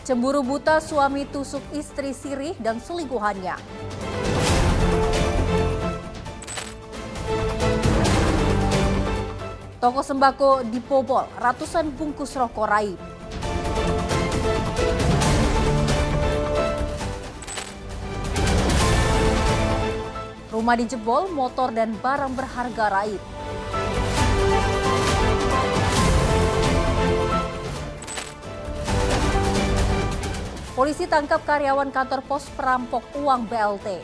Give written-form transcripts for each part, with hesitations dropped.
Cemburu buta suami tusuk istri sirih dan selingkuhannya. Toko sembako dibobol, ratusan bungkus rokok raib. Rumah dijebol, motor dan barang berharga raib. Polisi tangkap karyawan kantor pos perampok uang BLT.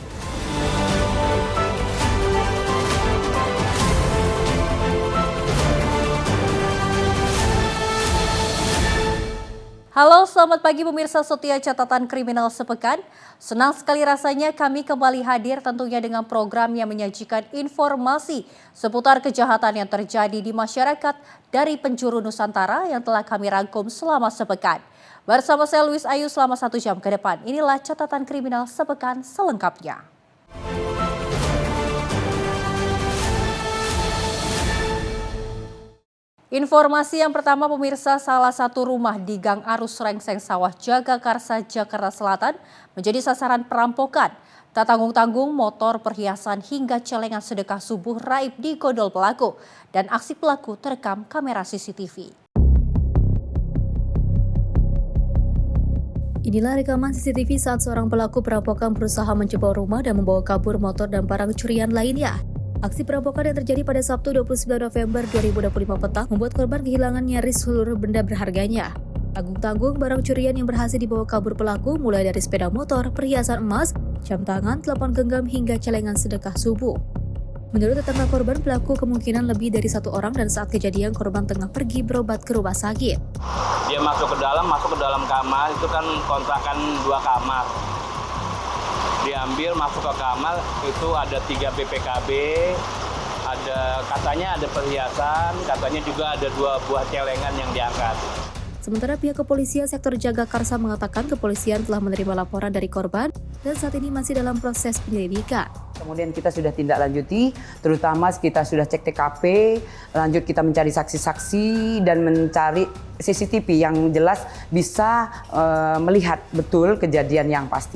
Halo, selamat pagi pemirsa setia catatan kriminal sepekan. Senang sekali rasanya kami kembali hadir tentunya dengan program yang menyajikan informasi seputar kejahatan yang terjadi di masyarakat dari penjuru Nusantara yang telah kami rangkum selama sepekan. Bersama saya Luis Ayu selama 1 jam ke depan. Inilah catatan kriminal sepekan selengkapnya. Informasi yang pertama pemirsa, salah satu rumah di Gang Arus Rengseng Sawah Jagakarsa, Jakarta Selatan menjadi sasaran perampokan. Tak tanggung-tanggung motor, perhiasan hingga celengan sedekah subuh raib digodol pelaku dan aksi pelaku terekam kamera CCTV. Inilah rekaman CCTV saat seorang pelaku perampokan berusaha menjebol rumah dan membawa kabur motor dan barang curian lainnya. Aksi perampokan yang terjadi pada Sabtu 29 November 2025 petang membuat korban kehilangan nyaris seluruh benda berharganya. Tanggung-tanggung barang curian yang berhasil dibawa kabur pelaku mulai dari sepeda motor, perhiasan emas, jam tangan, telepon genggam hingga celengan sedekah subuh. Menurut tetangga korban, pelaku kemungkinan lebih dari 1 orang dan saat kejadian korban tengah pergi berobat ke rumah sakit. Dia masuk ke dalam kamar, itu kan kontrakan 2 kamar. Diambil masuk ke kamar, itu ada 3 BPKB, katanya ada perhiasan, katanya juga ada 2 buah celengan yang diangkat. Sementara pihak kepolisian sektor Jagakarsa mengatakan kepolisian telah menerima laporan dari korban dan saat ini masih dalam proses penyelidikan. Kemudian kita sudah tindak lanjuti, terutama kita sudah cek TKP, lanjut kita mencari saksi-saksi dan mencari CCTV yang jelas bisa melihat betul kejadian yang pasti.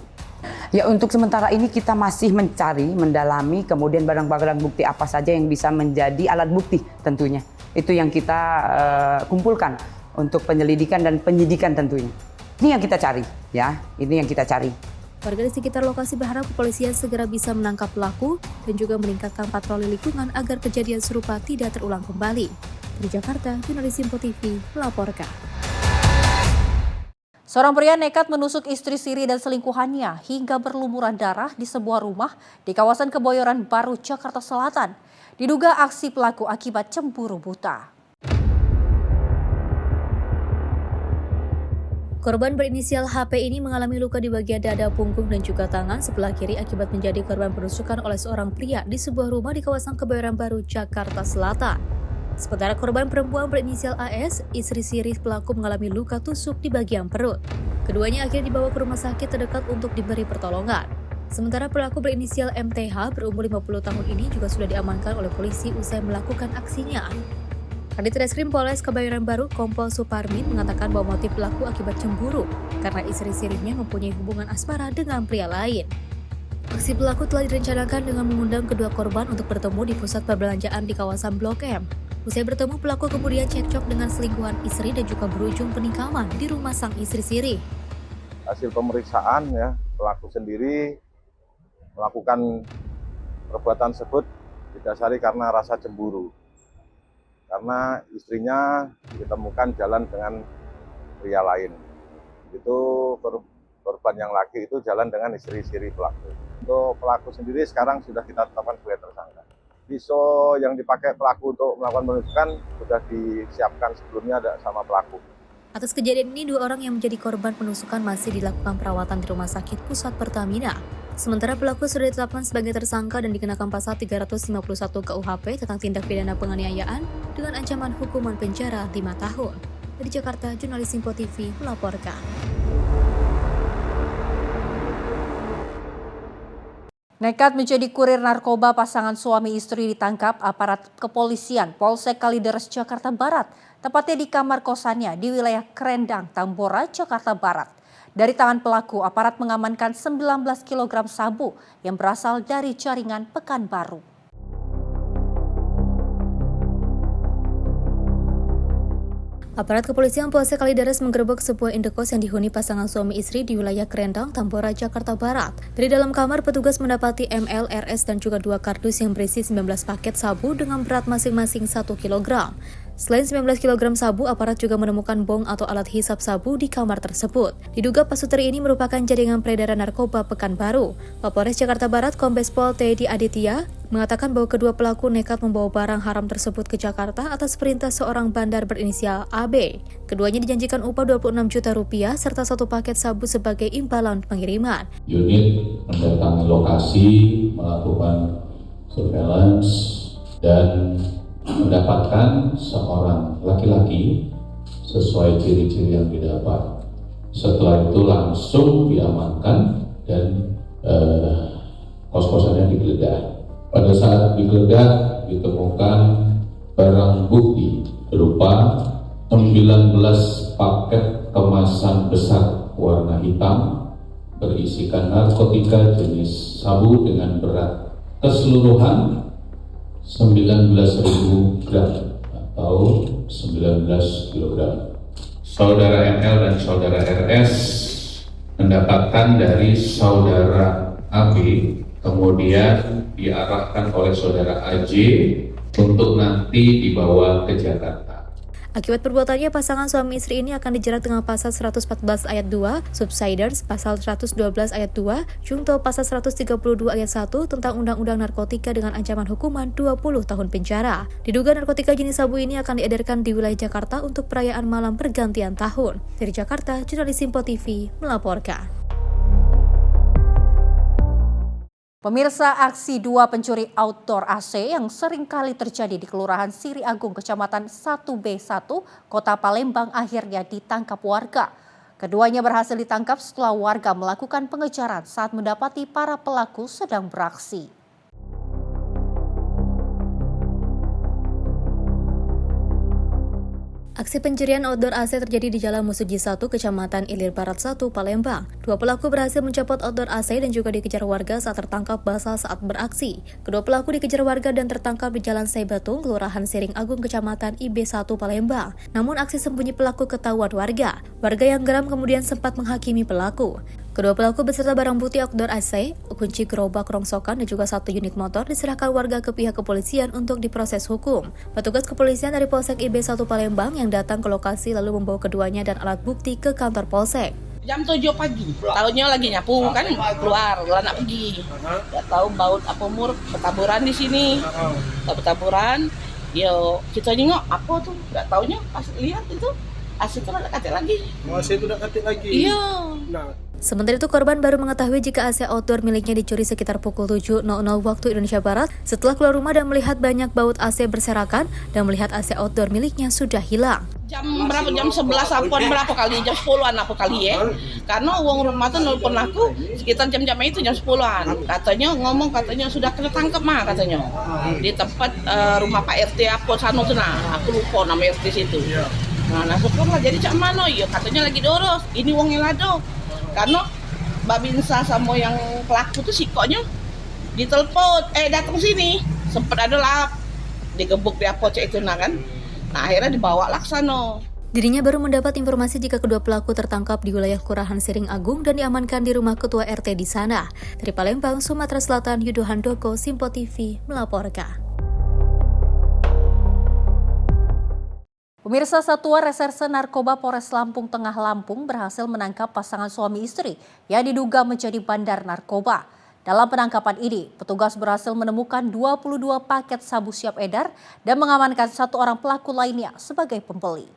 Ya, untuk sementara ini kita masih mencari, mendalami, kemudian barang-barang bukti apa saja yang bisa menjadi alat bukti tentunya. Itu yang kita kumpulkan untuk penyelidikan dan penyidikan tentunya. Ini yang kita cari, ya. Ini yang kita cari. Warga di sekitar lokasi berharap kepolisian segera bisa menangkap pelaku dan juga meningkatkan patroli lingkungan agar kejadian serupa tidak terulang kembali. Di Jakarta, jurnalis Simpo TV melaporkan. Seorang pria nekat menusuk istri siri dan selingkuhannya hingga berlumuran darah di sebuah rumah di kawasan Kebayoran Baru, Jakarta Selatan. Diduga aksi pelaku akibat cemburu buta. Korban berinisial HP ini mengalami luka di bagian dada, punggung, dan juga tangan sebelah kiri akibat menjadi korban penusukan oleh seorang pria di sebuah rumah di kawasan Kebayoran Baru, Jakarta Selatan. Sementara korban perempuan berinisial AS, istri siri pelaku mengalami luka tusuk di bagian perut. Keduanya akhirnya dibawa ke rumah sakit terdekat untuk diberi pertolongan. Sementara pelaku berinisial MTH berumur 50 tahun ini juga sudah diamankan oleh polisi usai melakukan aksinya. Kadit Reskrim Polres Kebayoran Baru, Kompol Suparmin mengatakan bahwa motif pelaku akibat cemburu karena istri sirinya mempunyai hubungan asmara dengan pria lain. Aksi pelaku telah direncanakan dengan mengundang kedua korban untuk bertemu di pusat perbelanjaan di kawasan Blok M. Usai bertemu, pelaku kemudian cekcok dengan selingkuhan istri dan juga berujung penikaman di rumah sang istri siri. Hasil pemeriksaan ya, pelaku sendiri melakukan perbuatan tersebut didasari karena rasa cemburu. Karena istrinya ditemukan jalan dengan pria lain. Itu korban yang laki itu jalan dengan istri siri pelaku. Untuk pelaku sendiri sekarang sudah kita tetapkan sebagai tersangka. Pisau yang dipakai pelaku untuk melakukan penusukan sudah disiapkan sebelumnya ada sama pelaku. Atas kejadian ini, 2 orang yang menjadi korban penusukan masih dilakukan perawatan di Rumah Sakit Pusat Pertamina. Sementara pelaku sudah ditetapkan sebagai tersangka dan dikenakan pasal 351 KUHP tentang tindak pidana penganiayaan dengan ancaman hukuman penjara 5 tahun. Dari Jakarta, jurnalis Simpo TV melaporkan. Nekat menjadi kurir narkoba, pasangan suami istri ditangkap aparat kepolisian Polsek Kalideres, Jakarta Barat, tepatnya di kamar kosannya di wilayah Krendang, Tambora, Jakarta Barat. Dari tangan pelaku, aparat mengamankan 19 kg sabu yang berasal dari jaringan Pekanbaru. Aparat kepolisian Polsek Kalideres menggerebek sebuah indekos yang dihuni pasangan suami istri di wilayah Kerendang, Tambora, Jakarta Barat. Dari dalam kamar, petugas mendapati ML, RS, dan juga 2 kardus yang berisi 19 paket sabu dengan berat masing-masing 1 kg. Selain 19 kg sabu, aparat juga menemukan bong atau alat hisap sabu di kamar tersebut. Diduga pasutri ini merupakan jaringan peredaran narkoba Pekanbaru. Kapolres Jakarta Barat, Kombes Pol Teddy Aditya, mengatakan bahwa kedua pelaku nekat membawa barang haram tersebut ke Jakarta atas perintah seorang bandar berinisial AB. Keduanya dijanjikan upah 26 juta rupiah serta 1 paket sabu sebagai imbalan pengiriman. Unit mendatangi lokasi, melakukan surveillance, dan mendapatkan seorang laki-laki sesuai ciri-ciri yang didapat. Setelah itu langsung diamankan dan kos-kosannya digeledah. Pada saat digeledah ditemukan barang bukti berupa 19 paket kemasan besar warna hitam berisikan narkotika jenis sabu dengan berat keseluruhan 19.000 gram atau 19 kg. Saudara ML dan saudara RS mendapatkan dari saudara AB, kemudian diarahkan oleh saudara AJ untuk nanti dibawa ke Jakarta. Akibat perbuatannya, pasangan suami istri ini akan dijerat dengan pasal 114 ayat 2, Subsiders, pasal 112 ayat 2, Junto pasal 132 ayat 1 tentang Undang-Undang Narkotika dengan ancaman hukuman 20 tahun penjara. Diduga narkotika jenis sabu ini akan diedarkan di wilayah Jakarta untuk perayaan malam pergantian tahun. Dari Jakarta, jurnalis Simpo TV melaporkan. Pemirsa, aksi 2 pencuri outdoor AC yang sering kali terjadi di Kelurahan Siri Agung, Kecamatan 1B1, Kota Palembang akhirnya ditangkap warga. Keduanya berhasil ditangkap setelah warga melakukan pengejaran saat mendapati para pelaku sedang beraksi. Aksi pencurian outdoor AC terjadi di Jalan Musuji 1, Kecamatan Ilir Barat 1, Palembang. 2 pelaku berhasil mencopot outdoor AC dan juga dikejar warga saat tertangkap basah saat beraksi. Kedua pelaku dikejar warga dan tertangkap di Jalan Saibatung, Kelurahan Siring Agung, Kecamatan IB1, Palembang. Namun aksi sembunyi pelaku ketahuan warga. Warga yang geram kemudian sempat menghakimi pelaku. Kedua pelaku beserta barang bukti outdoor AC, kunci gerobak rongsokan dan juga 1 unit motor diserahkan warga ke pihak kepolisian untuk diproses hukum. Petugas kepolisian dari Polsek IB1 Palembang yang datang ke lokasi lalu membawa keduanya dan alat bukti ke kantor Polsek. Jam 7 pagi, tahunya lagi nyapu kan, keluar, anak pergi. Gak tahu baut apa mur, bertaburan di sini. Bertaburan, yo kita nengok apa tuh, gak taunya pas lihat itu AC itu udah katik lagi. AC itu udah katik lagi? Iya. Nah. Sementara itu korban baru mengetahui jika AC outdoor miliknya dicuri sekitar pukul 7.00 waktu Indonesia Barat setelah keluar rumah dan melihat banyak baut AC berserakan dan melihat AC outdoor miliknya sudah hilang. Jam berapa? Jam 11 apaan berapa kali? Jam 10-an apa kali ya? Karena uang rumah tuh nelpon aku sekitar jam-jam itu jam 10-an. Katanya sudah kena tangkap mah katanya. Di tempat rumah Pak RT apa sana tuh nah. Aku lupa nama RT situ. Nah syukurlah jadi cak mano ya katanya lagi doros. Ini uangnya lado. Karena Mbak Binsa sama yang pelaku tuh sikoknya ditelepon, datang sini, sempat ada lap, digebuk di apa itu nah kan, nah akhirnya dibawa laksano. Dirinya baru mendapat informasi jika kedua pelaku tertangkap di wilayah Kelurahan Siring Agung dan diamankan di rumah ketua RT di sana. Dari Palembang, Sumatera Selatan, Yudo Handoko, Simpo TV melaporkan. Pemirsa, Satuan Reserse Narkoba Polres Lampung Tengah Lampung berhasil menangkap pasangan suami istri yang diduga menjadi bandar narkoba. Dalam penangkapan ini, petugas berhasil menemukan 22 paket sabu siap edar dan mengamankan 1 orang pelaku lainnya sebagai pembeli.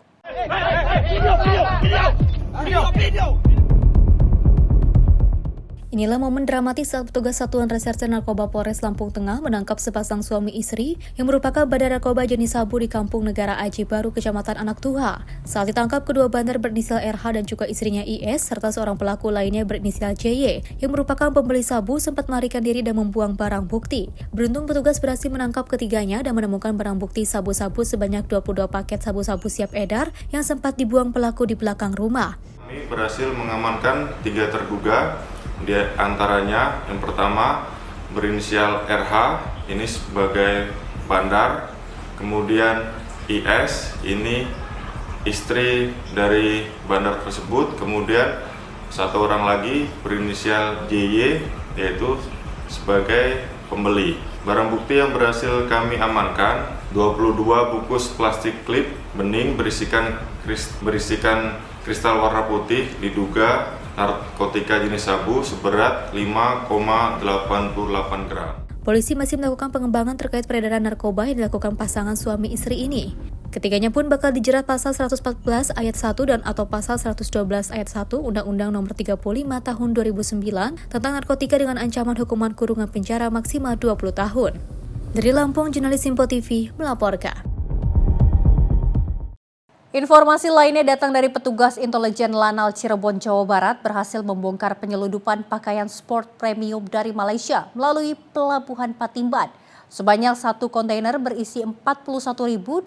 Inilah momen dramatis saat petugas Satuan Reserse Narkoba Polres Lampung Tengah menangkap sepasang suami istri yang merupakan bandar narkoba jenis sabu di Kampung Negara Aji Baru, Kecamatan Anak Tuha. Saat ditangkap, kedua bandar berinisial RH dan juga istrinya IS serta seorang pelaku lainnya berinisial JY yang merupakan pembeli sabu sempat melarikan diri dan membuang barang bukti. Beruntung petugas berhasil menangkap ketiganya dan menemukan barang bukti sabu-sabu sebanyak 22 paket sabu-sabu siap edar yang sempat dibuang pelaku di belakang rumah. Kami berhasil mengamankan 3 terduga, di antaranya yang pertama berinisial RH, ini sebagai bandar, kemudian IS, ini istri dari bandar tersebut, kemudian satu orang lagi berinisial JY, yaitu sebagai pembeli. Barang bukti yang berhasil kami amankan, 22 bungkus plastik klip bening berisikan kristal warna putih, diduga narkotika jenis sabu seberat 5,88 gram. Polisi masih melakukan pengembangan terkait peredaran narkoba yang dilakukan pasangan suami istri ini. Ketiganya pun bakal dijerat pasal 114 ayat 1 dan atau pasal 112 ayat 1 Undang-Undang Nomor 35 Tahun 2009 tentang narkotika dengan ancaman hukuman kurungan penjara maksimal 20 tahun. Dari Lampung, jurnalis Simpo TV melaporkan. Informasi lainnya datang dari petugas intelijen Lanal Cirebon, Jawa Barat berhasil membongkar penyeludupan pakaian sport premium dari Malaysia melalui Pelabuhan Patimban. Sebanyak 1 kontainer berisi 41.280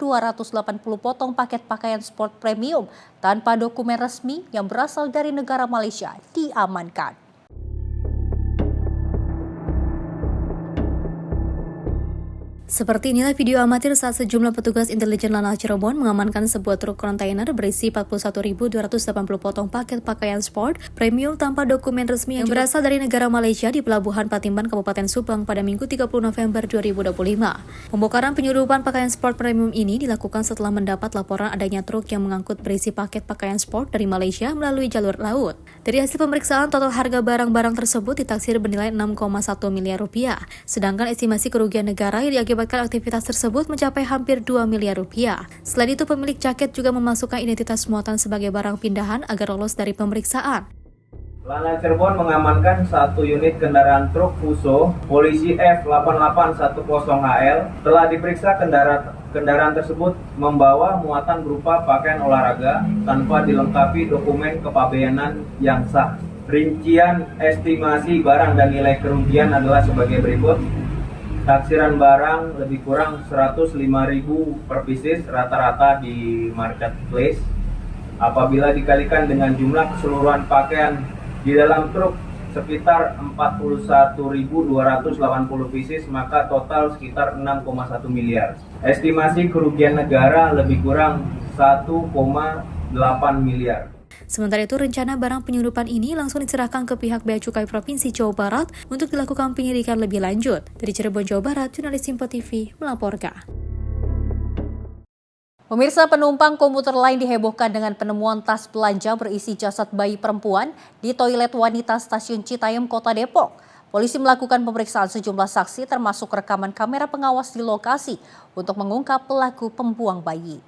potong paket pakaian sport premium tanpa dokumen resmi yang berasal dari negara Malaysia diamankan. Seperti inilah video amatir saat sejumlah petugas intelijen Lanal Cirebon mengamankan sebuah truk kontainer berisi 41.280 potong paket pakaian sport premium tanpa dokumen resmi yang berasal dari negara Malaysia di Pelabuhan Patimban, Kabupaten Subang pada Minggu 30 November 2025. Pembongkaran penyeludupan pakaian sport premium ini dilakukan setelah mendapat laporan adanya truk yang mengangkut berisi paket pakaian sport dari Malaysia melalui jalur laut. Dari hasil pemeriksaan, total harga barang-barang tersebut ditaksir bernilai 6,1 miliar rupiah, sedangkan estimasi kerugian negara yang diakibatkan aktivitas tersebut mencapai hampir 2 miliar rupiah. Selain itu, pemilik jaket juga memasukkan identitas muatan sebagai barang pindahan agar lolos dari pemeriksaan. Lanal Cirebon mengamankan 1 unit kendaraan truk Fuso polisi F8810HL. Telah diperiksa kendaraan tersebut membawa muatan berupa pakaian olahraga tanpa dilengkapi dokumen kepabeanan yang sah. Rincian estimasi barang dan nilai kerugian adalah sebagai berikut. Taksiran barang lebih kurang 105.000 per pieces rata-rata di marketplace. Apabila dikalikan dengan jumlah keseluruhan pakaian di dalam truk sekitar 41.280 pieces, maka total sekitar 6,1 miliar. Estimasi kerugian negara lebih kurang 1,8 miliar. Sementara itu, rencana barang penyelundupan ini langsung diserahkan ke pihak Bea Cukai Provinsi Jawa Barat untuk dilakukan penyelidikan lebih lanjut. Dari Cirebon, Jawa Barat, jurnalis Simpo TV melaporkan. Pemirsa, penumpang komuter lain dihebohkan dengan penemuan tas belanja berisi jasad bayi perempuan di toilet wanita stasiun Citayam, Kota Depok. Polisi melakukan pemeriksaan sejumlah saksi termasuk rekaman kamera pengawas di lokasi untuk mengungkap pelaku pembuang bayi.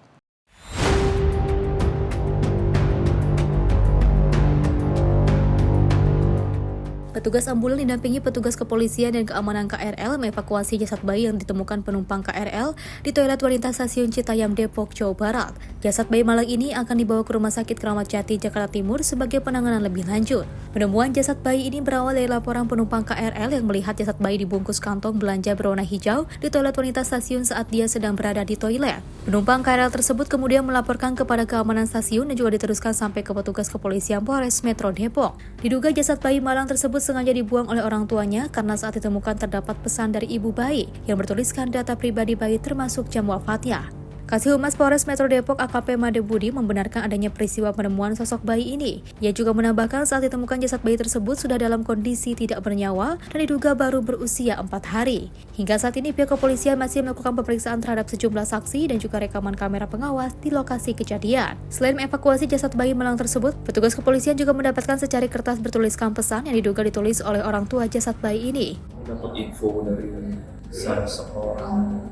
Petugas ambulan didampingi petugas kepolisian dan keamanan KRL mengevakuasi jasad bayi yang ditemukan penumpang KRL di toilet wanita stasiun Citayam, Depok, Jawa Barat. Jasad bayi malang ini akan dibawa ke Rumah Sakit Kramat Jati, Jakarta Timur sebagai penanganan lebih lanjut. Penemuan jasad bayi ini berawal dari laporan penumpang KRL yang melihat jasad bayi dibungkus kantong belanja berwarna hijau di toilet wanita stasiun saat dia sedang berada di toilet. Penumpang KRL tersebut kemudian melaporkan kepada keamanan stasiun dan juga diteruskan sampai ke petugas kepolisian Polres Metro Depok. Diduga jasad bayi malang tersebut sengaja dibuang oleh orang tuanya karena saat ditemukan terdapat pesan dari ibu bayi yang bertuliskan data pribadi bayi termasuk jam wafatnya. Kasih Humas Polres Metro Depok AKP Made Budi membenarkan adanya peristiwa penemuan sosok bayi ini. Ia juga menambahkan saat ditemukan jasad bayi tersebut sudah dalam kondisi tidak bernyawa dan diduga baru berusia 4 hari. Hingga saat ini pihak kepolisian masih melakukan pemeriksaan terhadap sejumlah saksi dan juga rekaman kamera pengawas di lokasi kejadian. Selain mengevakuasi jasad bayi malang tersebut, petugas kepolisian juga mendapatkan secari kertas bertuliskan pesan yang diduga ditulis oleh orang tua jasad bayi ini. Dapat info dari salah seorang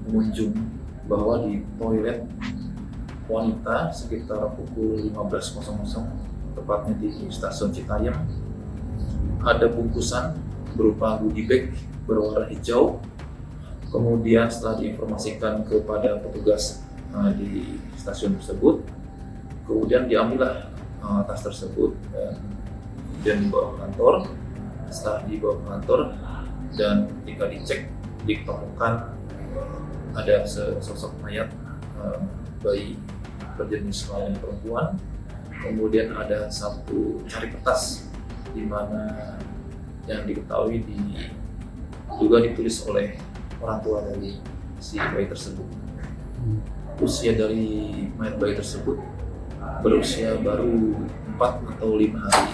pengunjung bahwa di toilet wanita sekitar pukul 15.00 tepatnya di stasiun Citayam ada bungkusan berupa goodie bag berwarna hijau. Kemudian setelah diinformasikan kepada petugas di stasiun tersebut, kemudian diambillah tas tersebut dan dibawa ke kantor. Setelah dibawa ke kantor dan ketika dicek ditemukan ada sosok mayat bayi berjenis kelamin perempuan Kemudian ada satu cari kertas di mana yang diketahui juga ditulis oleh orang tua dari si bayi tersebut. Usia dari mayat bayi tersebut berusia baru 4 atau 5 hari.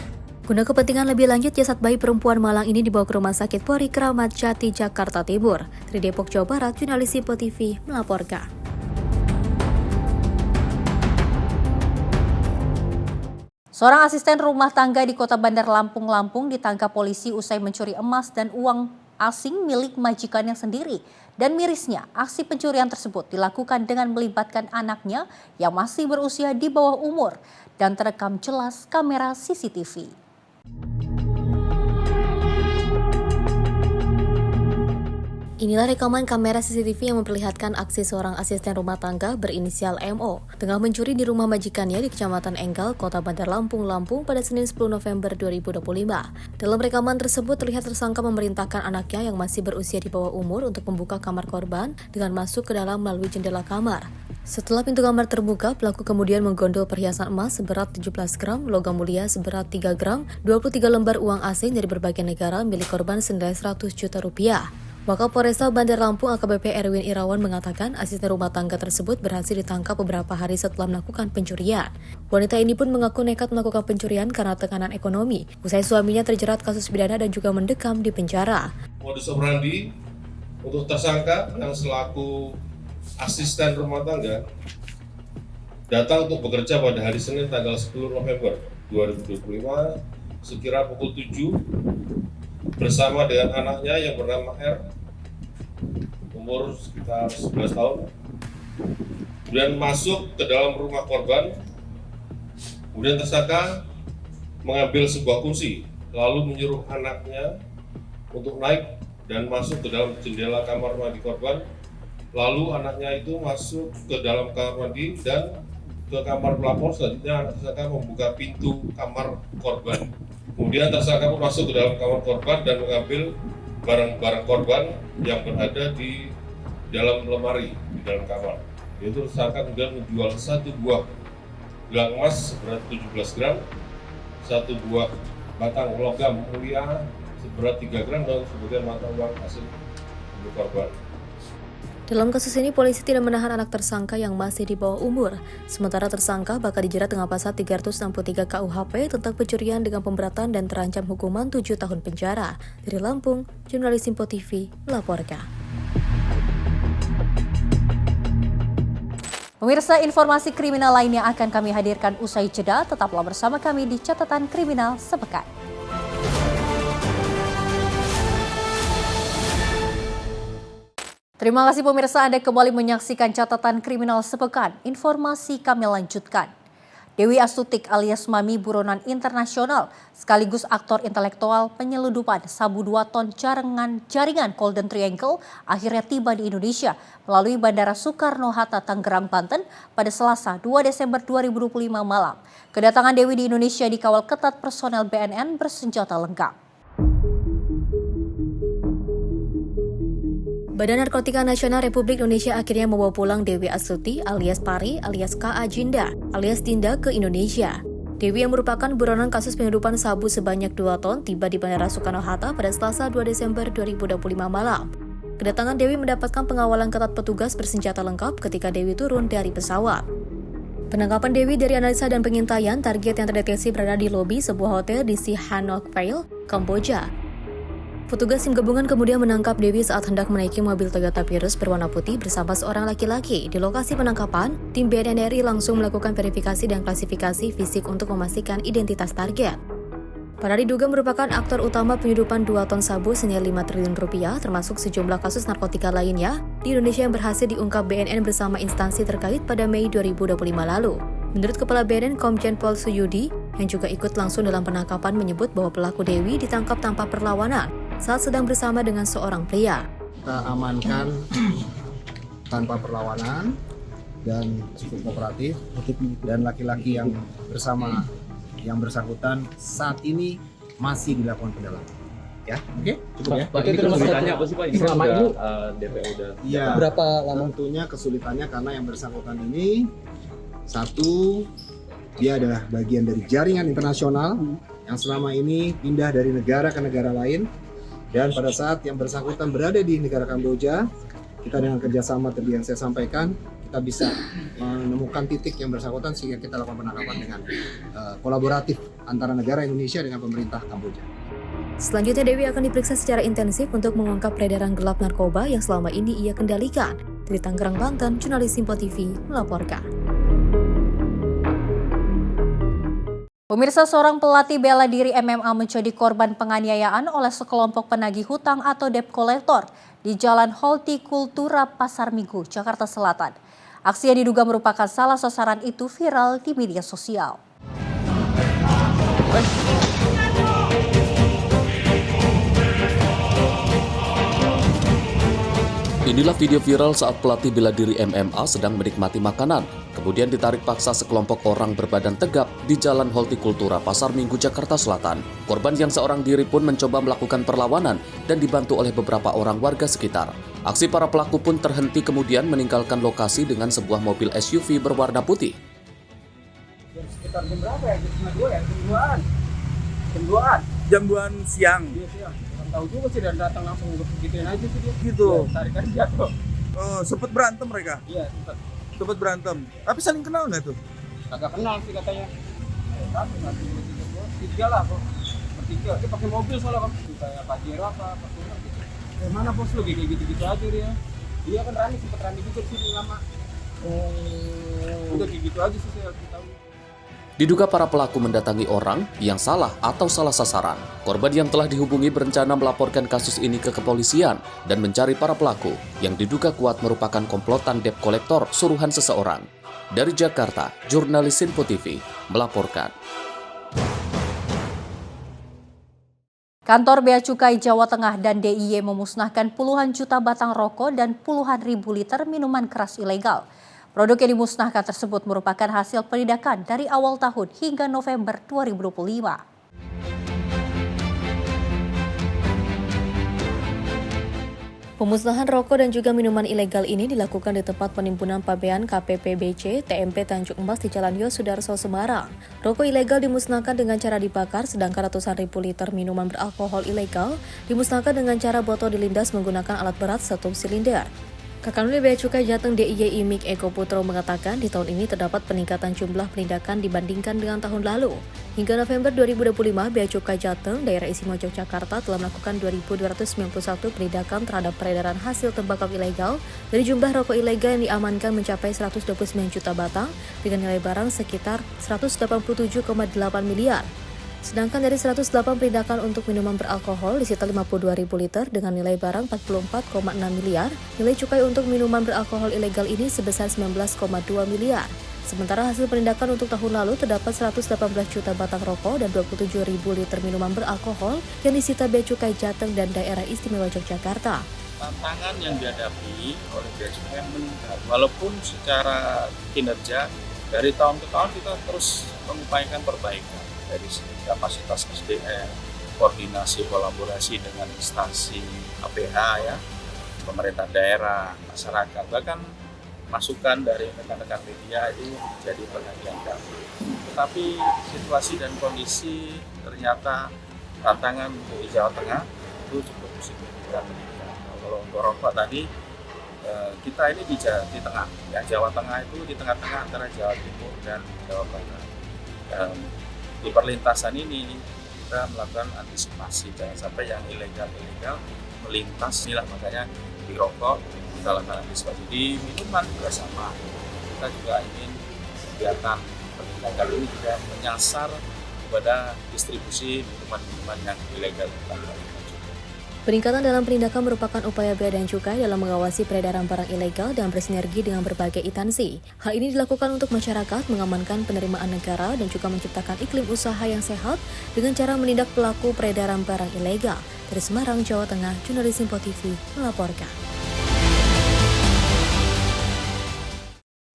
Guna kepentingan lebih lanjut, jasad bayi perempuan malang ini dibawa ke Rumah Sakit Polri Kramat Jati, Jakarta Timur. Dari Depok, Jawa Barat, jurnalis Simpo TV melaporkan. Seorang asisten rumah tangga di Kota Bandar Lampung, Lampung ditangkap polisi usai mencuri emas dan uang asing milik majikannya sendiri. Dan mirisnya, aksi pencurian tersebut dilakukan dengan melibatkan anaknya yang masih berusia di bawah umur dan terekam jelas kamera CCTV. Inilah rekaman kamera CCTV yang memperlihatkan aksi seorang asisten rumah tangga berinisial MO tengah mencuri di rumah majikannya di Kecamatan Enggal, Kota Bandar Lampung, Lampung pada Senin 10 November 2025. Dalam rekaman tersebut terlihat tersangka memerintahkan anaknya yang masih berusia di bawah umur untuk membuka kamar korban dengan masuk ke dalam melalui jendela kamar. Setelah pintu kamar terbuka, pelaku kemudian menggondol perhiasan emas seberat 17 gram, logam mulia seberat 3 gram, 23 lembar uang asing dari berbagai negara milik korban senilai 100 juta rupiah. Wakapolresta Bandar Lampung AKBP Erwin Irawan mengatakan asisten rumah tangga tersebut berhasil ditangkap beberapa hari setelah melakukan pencurian. Wanita ini pun mengaku nekat melakukan pencurian karena tekanan ekonomi. Usai suaminya terjerat kasus pidana dan juga mendekam di penjara. Modus operandi untuk tersangka yang selaku asisten rumah tangga datang untuk bekerja pada hari Senin tanggal 10 November 2025 sekira pukul 7 bersama dengan anaknya yang bernama R, umur sekitar 11 tahun, kemudian masuk ke dalam rumah korban. Kemudian tersangka mengambil sebuah kursi, lalu menyuruh anaknya untuk naik dan masuk ke dalam jendela kamar mandi korban. Lalu anaknya itu masuk ke dalam kamar mandi dan ke kamar pelapor. Selanjutnya tersangka membuka pintu kamar korban. Kemudian tersangka pun masuk ke dalam kamar korban dan mengambil barang-barang korban yang berada di dalam lemari di dalam kamar. Yaitu tersangka kemudian menjual satu buah gelang emas seberat 17 gram, satu buah batang logam mulia seberat 3 gram dan sebagian mata uang asing milik korban. Dalam kasus ini, polisi tidak menahan anak tersangka yang masih di bawah umur. Sementara tersangka bakal dijerat dengan pasal 363 KUHP tentang pencurian dengan pemberatan dan terancam hukuman 7 tahun penjara. Dari Lampung, jurnalis Simpo TV melaporkan. Pemirsa, informasi kriminal lainnya akan kami hadirkan usai jeda. Tetaplah bersama kami di Catatan Kriminal Sepekan. Terima kasih pemirsa, Anda kembali menyaksikan Catatan Kriminal Sepekan. Informasi kami lanjutkan. Dewi Astutik alias Mami buronan internasional sekaligus aktor intelektual penyeludupan sabu 2 ton jaringan Golden Triangle akhirnya tiba di Indonesia melalui Bandara Soekarno-Hatta, Tangerang, Banten pada Selasa 2 Desember 2025 malam. Kedatangan Dewi di Indonesia dikawal ketat personel BNN bersenjata lengkap. Badan Narkotika Nasional Republik Indonesia akhirnya membawa pulang Dewi Astuti alias Pari alias K.A. Jinda alias Dinda ke Indonesia. Dewi yang merupakan buronan kasus penyeludupan sabu sebanyak 2 ton tiba di Bandara Soekarno-Hatta pada Selasa 2 Desember 2025 malam. Kedatangan Dewi mendapatkan pengawalan ketat petugas bersenjata lengkap ketika Dewi turun dari pesawat. Penangkapan Dewi dari analisa dan pengintaian target yang terdeteksi berada di lobi sebuah hotel di Sihanouk Vale, Kamboja. Petugas tim gabungan kemudian menangkap Dewi saat hendak menaiki mobil Toyota Prius berwarna putih bersama seorang laki-laki. Di lokasi penangkapan, tim BNN RI langsung melakukan verifikasi dan klasifikasi fisik untuk memastikan identitas target. Para diduga merupakan aktor utama penyeludupan 2 ton sabu senilai 5 triliun rupiah, termasuk sejumlah kasus narkotika lainnya di Indonesia yang berhasil diungkap BNN bersama instansi terkait pada Mei 2025 lalu. Menurut Kepala BNN Komjen Pol Suyudi, yang juga ikut langsung dalam penangkapan menyebut bahwa pelaku Dewi ditangkap tanpa perlawanan saat sedang bersama dengan seorang pria. Kita amankan tanpa perlawanan dan cukup kooperatif, dan laki-laki yang bersama yang bersangkutan saat ini masih dilakukan pendalaman. Ya, oke? Cukup ya. Pak, ini kesulitannya apa sih Pak? Ini selama ini DPO udah. Iya. Berapa lama? Tentunya kesulitannya karena yang bersangkutan ini satu Dia adalah bagian dari jaringan internasional yang selama ini pindah dari negara ke negara lain. Dan pada saat yang bersangkutan berada di negara Kamboja, kita dengan kerjasama tadi yang saya sampaikan, kita bisa menemukan titik yang bersangkutan sehingga kita lakukan penangkapan dengan kolaboratif antara negara Indonesia dengan pemerintah Kamboja. Selanjutnya Dewi akan diperiksa secara intensif untuk mengungkap peredaran gelap narkoba yang selama ini ia kendalikan. Dari Tangerang, Banten, jurnalis Simpo TV melaporkan. Pemirsa, seorang pelatih bela diri MMA menjadi korban penganiayaan oleh sekelompok penagih hutang atau debt collector di Jalan Hortikultura Pasar Minggu, Jakarta Selatan. Aksi yang diduga merupakan salah sasaran itu viral di media sosial. Inilah video viral saat pelatih bela diri MMA sedang menikmati makanan, kemudian ditarik paksa sekelompok orang berbadan tegap di Jalan Hortikultura Pasar Minggu, Jakarta Selatan. Korban yang seorang diri pun mencoba melakukan perlawanan dan dibantu oleh beberapa orang warga sekitar. Aksi para pelaku pun terhenti kemudian meninggalkan lokasi dengan sebuah mobil SUV berwarna putih. Sekitar jam berapa ya? Jam 2 ya? Jam 2-an siang. Iya, siang. Tahu juga sih, dan datang langsung gituin aja sih dia. Gitu. Ya, tarik aja jatuh. Oh, sempet berantem mereka? Iya, sempet berantem. Tapi saling kenal nggak tuh? Agak kenal sih katanya. Tiga lah kok. Bertiga. Dia pakai mobil soalnya kan. Kayak Pajero apa gitu. Mana bos lu kayak gitu-gitu aja dia. Dia kan sempet Rani juga di sini lama. Udah kayak gitu aja sih saya tahu. Diduga para pelaku mendatangi orang yang salah atau salah sasaran. Korban yang telah dihubungi berencana melaporkan kasus ini ke kepolisian dan mencari para pelaku yang diduga kuat merupakan komplotan debt collector suruhan seseorang. Dari Jakarta, jurnalis Simpo TV melaporkan. Kantor Bea Cukai Jawa Tengah dan DIY memusnahkan puluhan juta batang rokok dan puluhan ribu liter minuman keras ilegal. Produk yang dimusnahkan tersebut merupakan hasil penindakan dari awal tahun hingga November 2025. Pemusnahan rokok dan juga minuman ilegal ini dilakukan di tempat penimbunan pabean KPPBC TMP Tanjung Emas di Jalan Yosudarso, Semarang. Rokok ilegal dimusnahkan dengan cara dibakar, sedangkan ratusan ribu liter minuman beralkohol ilegal dimusnahkan dengan cara botol dilindas menggunakan alat berat 1 silinder. Kakanwil Bea Cukai Jateng DIY Imik Eko Putro mengatakan di tahun ini terdapat peningkatan jumlah penindakan dibandingkan dengan tahun lalu. Hingga November 2025, Bea Cukai Jateng, Daerah Istimewa Yogyakarta telah melakukan 2.291 penindakan terhadap peredaran hasil tembakau ilegal. Dari jumlah rokok ilegal yang diamankan mencapai 129 juta batang dengan nilai barang sekitar 187,8 miliar. Sedangkan dari 108 penindakan untuk minuman beralkohol disita 52.000 liter dengan nilai barang 44,6 miliar. Nilai cukai untuk minuman beralkohol ilegal ini sebesar 19,2 miliar. Sementara hasil penindakan untuk tahun lalu terdapat 118 juta batang rokok dan 27.000 liter minuman beralkohol yang disita Bea Cukai Jateng dan Daerah Istimewa Yogyakarta. Tantangan yang dihadapi oleh Bea Cukai meningkat, walaupun secara kinerja dari tahun ke tahun kita terus mengupayakan perbaikan. Dari segi kapasitas SDM, koordinasi kolaborasi dengan instansi APH ya, pemerintah daerah, masyarakat, bahkan masukan dari rekan-rekan media itu menjadi perhatian kami. Tetapi situasi dan kondisi ternyata tantangan untuk Jawa Tengah itu cukup signifikan meningkat. Kalau untuk rokok tadi kita ini di tengah, ya Jawa Tengah itu di tengah-tengah antara Jawa Timur dan Jawa Barat. Di perlintasan ini kita melakukan antisipasi jangan sampai yang ilegal melintas, inilah makanya di rokok kita lakukan antisipasi. Di minuman juga sama, kita juga ingin kegiatan penindakan ini juga menyasar kepada distribusi minuman-minuman yang ilegal. Peningkatan dalam penindakan merupakan upaya Bea dan Cukai dalam mengawasi peredaran barang ilegal dan bersinergi dengan berbagai instansi. Hal ini dilakukan untuk masyarakat mengamankan penerimaan negara dan juga menciptakan iklim usaha yang sehat dengan cara menindak pelaku peredaran barang ilegal. Dari Semarang, Jawa Tengah, jurnalis Simpo TV melaporkan.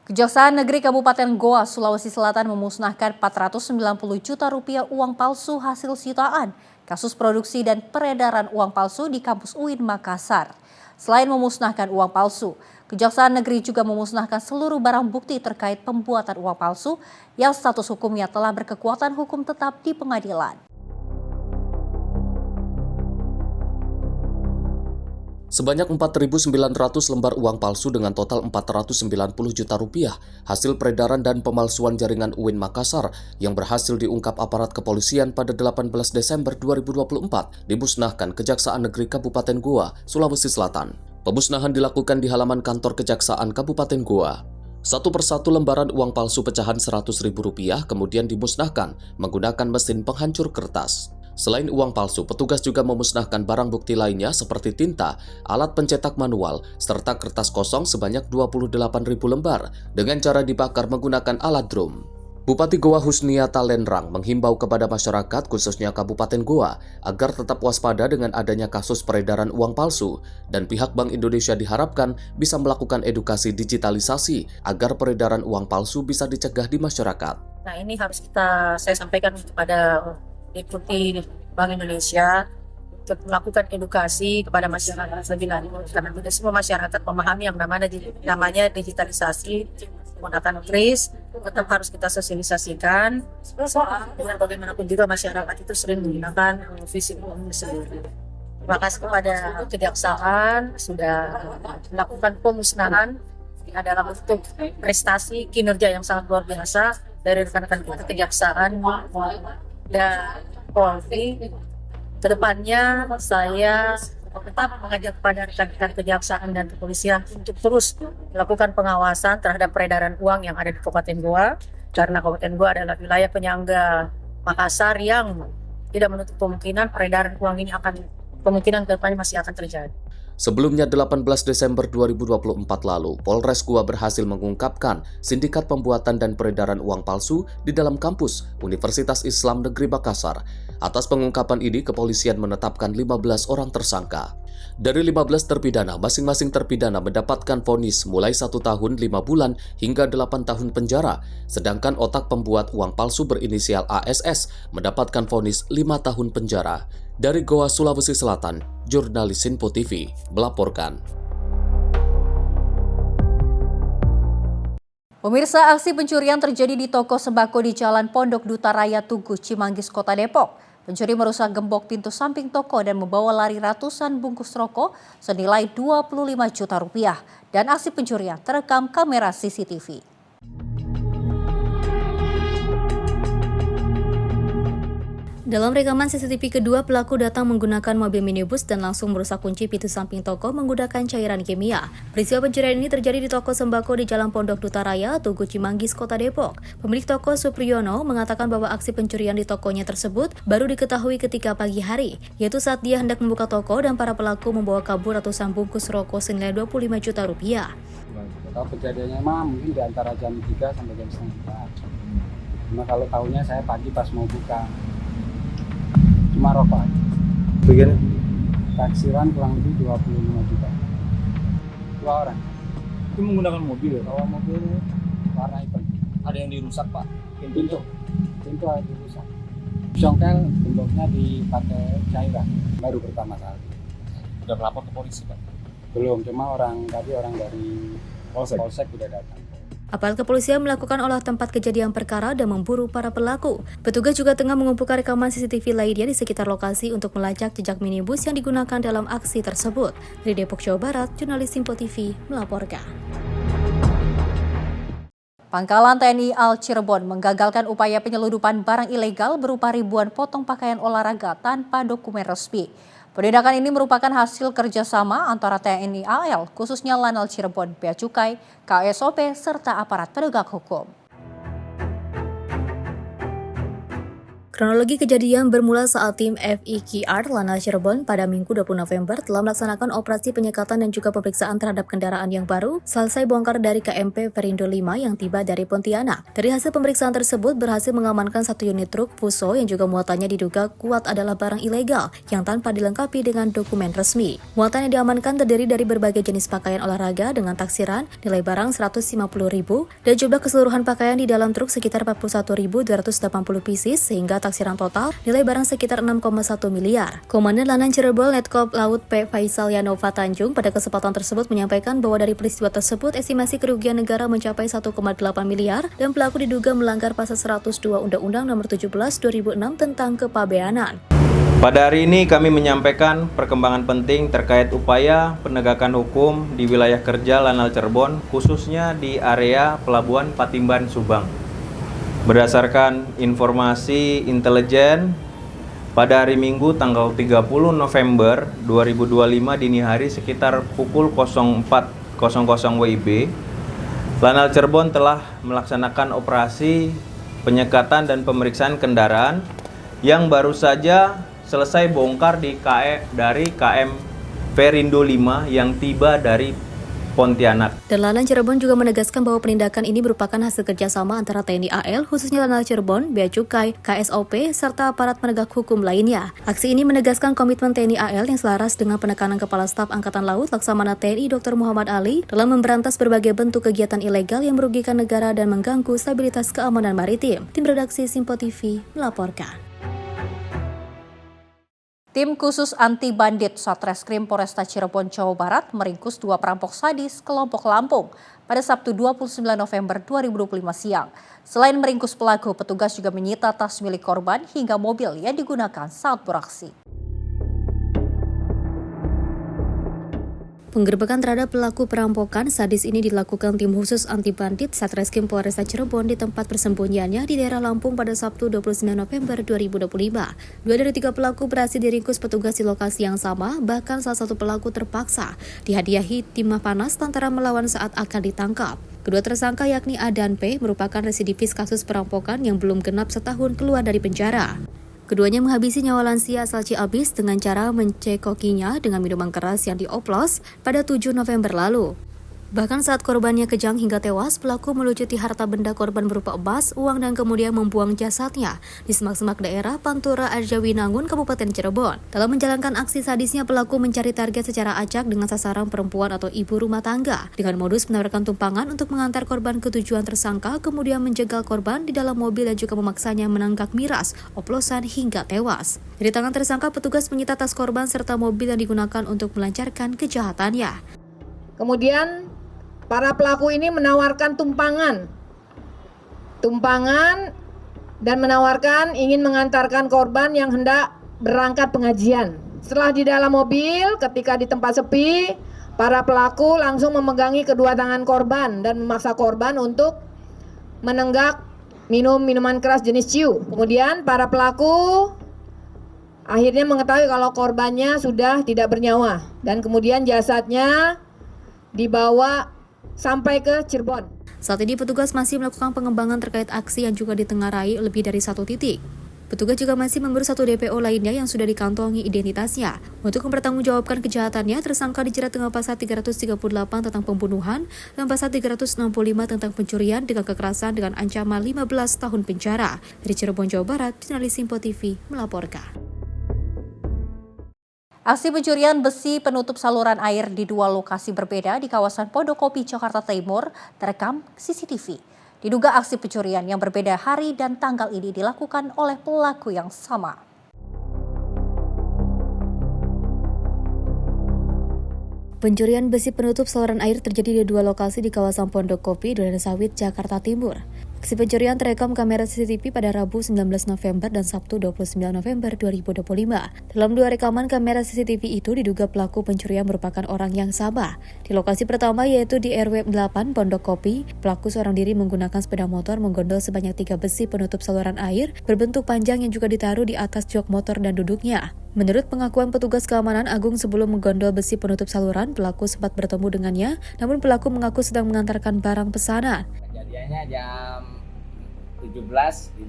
Kejaksaan Negeri Kabupaten Goa, Sulawesi Selatan memusnahkan 490 juta rupiah uang palsu hasil sitaan kasus produksi dan peredaran uang palsu di kampus UIN Makassar. Selain memusnahkan uang palsu, Kejaksaan Negeri juga memusnahkan seluruh barang bukti terkait pembuatan uang palsu yang status hukumnya telah berkekuatan hukum tetap di pengadilan. Sebanyak 4.900 lembar uang palsu dengan total 490 juta rupiah hasil peredaran dan pemalsuan jaringan UIN Makassar yang berhasil diungkap aparat kepolisian pada 18 Desember 2024 dimusnahkan Kejaksaan Negeri Kabupaten Goa, Sulawesi Selatan. Pemusnahan dilakukan di halaman kantor Kejaksaan Kabupaten Goa. Satu persatu lembaran uang palsu pecahan Rp100.000 kemudian dimusnahkan menggunakan mesin penghancur kertas. Selain uang palsu, petugas juga memusnahkan barang bukti lainnya seperti tinta, alat pencetak manual, serta kertas kosong sebanyak 28.000 lembar dengan cara dibakar menggunakan alat drum. Bupati Goa Husniata Lenrang menghimbau kepada masyarakat khususnya Kabupaten Goa agar tetap waspada dengan adanya kasus peredaran uang palsu dan pihak Bank Indonesia diharapkan bisa melakukan edukasi digitalisasi agar peredaran uang palsu bisa dicegah di masyarakat. Nah, ini harus saya sampaikan kepada Deputi Bank Indonesia untuk melakukan edukasi kepada masyarakat lebih lanjut karena tidak semua masyarakat memahami yang namanya digitalisasi menggunakan kris. Tetap harus kita sosialisasikan dengan bagaimanapun juga masyarakat itu sering menggunakan fisik sendiri. Terima kasih kepada Kejaksaan sudah melakukan pemusnahan dalam bentuk prestasi kinerja yang sangat luar biasa dari rekan-rekan kita Kejaksaan dan Polri. Kedepannya saya tetap mengajak kepada rekan-rekan Kejaksaan dan Kepolisian untuk terus melakukan pengawasan terhadap peredaran uang yang ada di Kabupaten Goa, karena Kabupaten Goa adalah wilayah penyangga Makassar yang tidak menutup kemungkinan peredaran uang ini kemungkinan kedepannya masih akan terjadi. Sebelumnya 18 Desember 2024 lalu, Polres Goa berhasil mengungkapkan sindikat pembuatan dan peredaran uang palsu di dalam kampus Universitas Islam Negeri Makassar. Atas pengungkapan ini, kepolisian menetapkan 15 orang tersangka. Dari 15 terpidana, masing-masing terpidana mendapatkan vonis mulai 1 tahun 5 bulan hingga 8 tahun penjara, sedangkan otak pembuat uang palsu berinisial ASS mendapatkan vonis 5 tahun penjara. Dari Goa, Sulawesi Selatan, jurnalis Sinpo TV melaporkan. Pemirsa, aksi pencurian terjadi di toko sembako di Jalan Pondok Duta Raya Tugu, Cimanggis, Kota Depok. Pencuri merusak gembok pintu samping toko dan membawa lari ratusan bungkus rokok senilai 25 juta rupiah. Dan aksi pencurian terekam kamera CCTV. Dalam rekaman CCTV kedua, pelaku datang menggunakan mobil minibus dan langsung merusak kunci pintu samping toko menggunakan cairan kimia. Peristiwa pencurian ini terjadi di toko sembako di Jalan Pondok Duta Raya, Tugu, Cimanggis, Kota Depok. Pemilik toko Supriyono mengatakan bahwa aksi pencurian di tokonya tersebut baru diketahui ketika pagi hari, yaitu saat dia hendak membuka toko dan para pelaku membawa kabur ratusan bungkus rokok senilai 25 juta rupiah. Kalau kejadiannya mah mungkin di antara jam 3 sampai jam 3:30. Cuma kalau tahunya saya pagi pas mau buka. Cuma rokok aja. Begini? Taksiran kurang lebih 25 juta. 2 orang. Itu menggunakan mobil ya? Bawa mobil warna hitam. Ada yang dirusak, Pak? Pintu ada dirusak. Jongkel gemboknya dipakai cairan. Baru pertama kali. Udah melapor ke polisi, Pak? Belum, cuma orang dari Polsek udah datang. Aparat kepolisian melakukan olah tempat kejadian perkara dan memburu para pelaku. Petugas juga tengah mengumpulkan rekaman CCTV lainnya di sekitar lokasi untuk melacak jejak minibus yang digunakan dalam aksi tersebut. Dari Depok, Jawa Barat, jurnalis Sinpo TV melaporkan. Pangkalan TNI Al Cirebon menggagalkan upaya penyelundupan barang ilegal berupa ribuan potong pakaian olahraga tanpa dokumen resmi. Penindakan ini merupakan hasil kerjasama antara TNI AL, khususnya Lanal Cirebon, Bea Cukai, KSOP, serta aparat penegak hukum. Kronologi kejadian bermula saat tim FIKR Lanal Cirebon pada Minggu 20 November telah melaksanakan operasi penyekatan dan juga pemeriksaan terhadap kendaraan yang baru selesai bongkar dari KMP Perindo 5 yang tiba dari Pontianak. Dari hasil pemeriksaan tersebut berhasil mengamankan 1 unit truk Fuso yang juga muatannya diduga kuat adalah barang ilegal yang tanpa dilengkapi dengan dokumen resmi. Muatan yang diamankan terdiri dari berbagai jenis pakaian olahraga dengan taksiran nilai barang 150.000 dan jumlah keseluruhan pakaian di dalam truk sekitar 41.280 pieces sehingga taksiran taksiran total nilai barang sekitar 6,1 miliar. Komandan Lanal Cirebon Letkol Laut P. Faisal Yanova Tanjung pada kesempatan tersebut menyampaikan bahwa dari peristiwa tersebut estimasi kerugian negara mencapai 1,8 miliar dan pelaku diduga melanggar pasal 102 Undang-Undang Nomor 17 2006 tentang kepabeanan. Pada hari ini kami menyampaikan perkembangan penting terkait upaya penegakan hukum di wilayah kerja Lanal Cirebon, khususnya di area Pelabuhan Patimban, Subang. Berdasarkan informasi intelijen, pada hari Minggu tanggal 30 November 2025 dini hari sekitar pukul 04.00 WIB, Lanal Cirebon telah melaksanakan operasi penyekatan dan pemeriksaan kendaraan yang baru saja selesai bongkar dari KM Perindo 5 yang tiba dari Pontianak. Dan Lanal Cirebon juga menegaskan bahwa penindakan ini merupakan hasil kerjasama antara TNI AL, khususnya Lanal Cirebon, Bea Cukai, KSOP, serta aparat penegak hukum lainnya. Aksi ini menegaskan komitmen TNI AL yang selaras dengan penekanan Kepala Staf Angkatan Laut Laksamana TNI Dr. Muhammad Ali dalam memberantas berbagai bentuk kegiatan ilegal yang merugikan negara dan mengganggu stabilitas keamanan maritim. Tim redaksi Simpo TV melaporkan. Tim khusus anti bandit Satreskrim Polresta Cirebon, Jawa Barat meringkus 2 perampok sadis kelompok Lampung pada Sabtu 29 November 2025 siang. Selain meringkus pelaku, petugas juga menyita tas milik korban hingga mobil yang digunakan saat beraksi. Penggerbekan terhadap pelaku perampokan sadis ini dilakukan tim khusus anti bandit Satreskrim Polresta Cirebon di tempat persembunyiannya di daerah Lampung pada Sabtu 29 November 2025. 2 dari 3 pelaku berhasil diringkus petugas di lokasi yang sama, bahkan salah satu pelaku terpaksa dihadiahi timah panas lantaran melawan saat akan ditangkap. Kedua tersangka yakni A dan P merupakan residivis kasus perampokan yang belum genap setahun keluar dari penjara. Keduanya menghabisi nyawa lansia asal Ciamis dengan cara mencekokinya dengan minuman keras yang dioplos pada 7 November lalu. Bahkan saat korbannya kejang hingga tewas, pelaku melucuti harta benda korban berupa emas, uang dan kemudian membuang jasadnya di semak-semak daerah Pantura Arjawinangun, Kabupaten Cirebon. Dalam menjalankan aksi sadisnya, pelaku mencari target secara acak dengan sasaran perempuan atau ibu rumah tangga dengan modus menawarkan tumpangan untuk mengantar korban ke tujuan tersangka, kemudian menjegal korban di dalam mobil dan juga memaksanya menenggak miras, oplosan hingga tewas. Dari tangan tersangka, petugas menyita tas korban serta mobil yang digunakan untuk melancarkan kejahatannya. Kemudian para pelaku ini menawarkan tumpangan dan menawarkan ingin mengantarkan korban yang hendak berangkat pengajian. Setelah di dalam mobil, ketika di tempat sepi, para pelaku langsung memegangi kedua tangan korban dan memaksa korban untuk menenggak minuman keras jenis ciu. Kemudian para pelaku akhirnya mengetahui kalau korbannya sudah tidak bernyawa dan kemudian jasadnya dibawa sampai ke Cirebon. Saat ini petugas masih melakukan pengembangan terkait aksi yang juga ditengarai lebih dari 1 titik. Petugas juga masih memburu 1 DPO lainnya yang sudah dikantongi identitasnya. Untuk mempertanggungjawabkan kejahatannya, tersangka dijerat dengan pasal 338 tentang pembunuhan dan pasal 365 tentang pencurian dengan kekerasan dengan ancaman 15 tahun penjara. Dari Cirebon, Jawa Barat, jurnalis Simpo TV melaporkan. Aksi pencurian besi penutup saluran air di 2 lokasi berbeda di kawasan Pondokopi, Jakarta Timur terekam CCTV. Diduga aksi pencurian yang berbeda hari dan tanggal ini dilakukan oleh pelaku yang sama. Pencurian besi penutup saluran air terjadi di 2 lokasi di kawasan Pondokopi, Durensawit, Jakarta Timur. Aksi pencurian terekam kamera CCTV pada Rabu 19 November dan Sabtu 29 November 2025. Dalam 2 rekaman kamera CCTV itu diduga pelaku pencurian merupakan orang yang sama. Di lokasi pertama yaitu di RW 8 Pondokopi, pelaku seorang diri menggunakan sepeda motor menggondol sebanyak 3 besi penutup saluran air berbentuk panjang yang juga ditaruh di atas jok motor dan duduknya. Menurut pengakuan petugas keamanan Agung, sebelum menggondol besi penutup saluran, pelaku sempat bertemu dengannya, namun pelaku mengaku sedang mengantarkan barang pesanan. Kejadiannya jam 17.53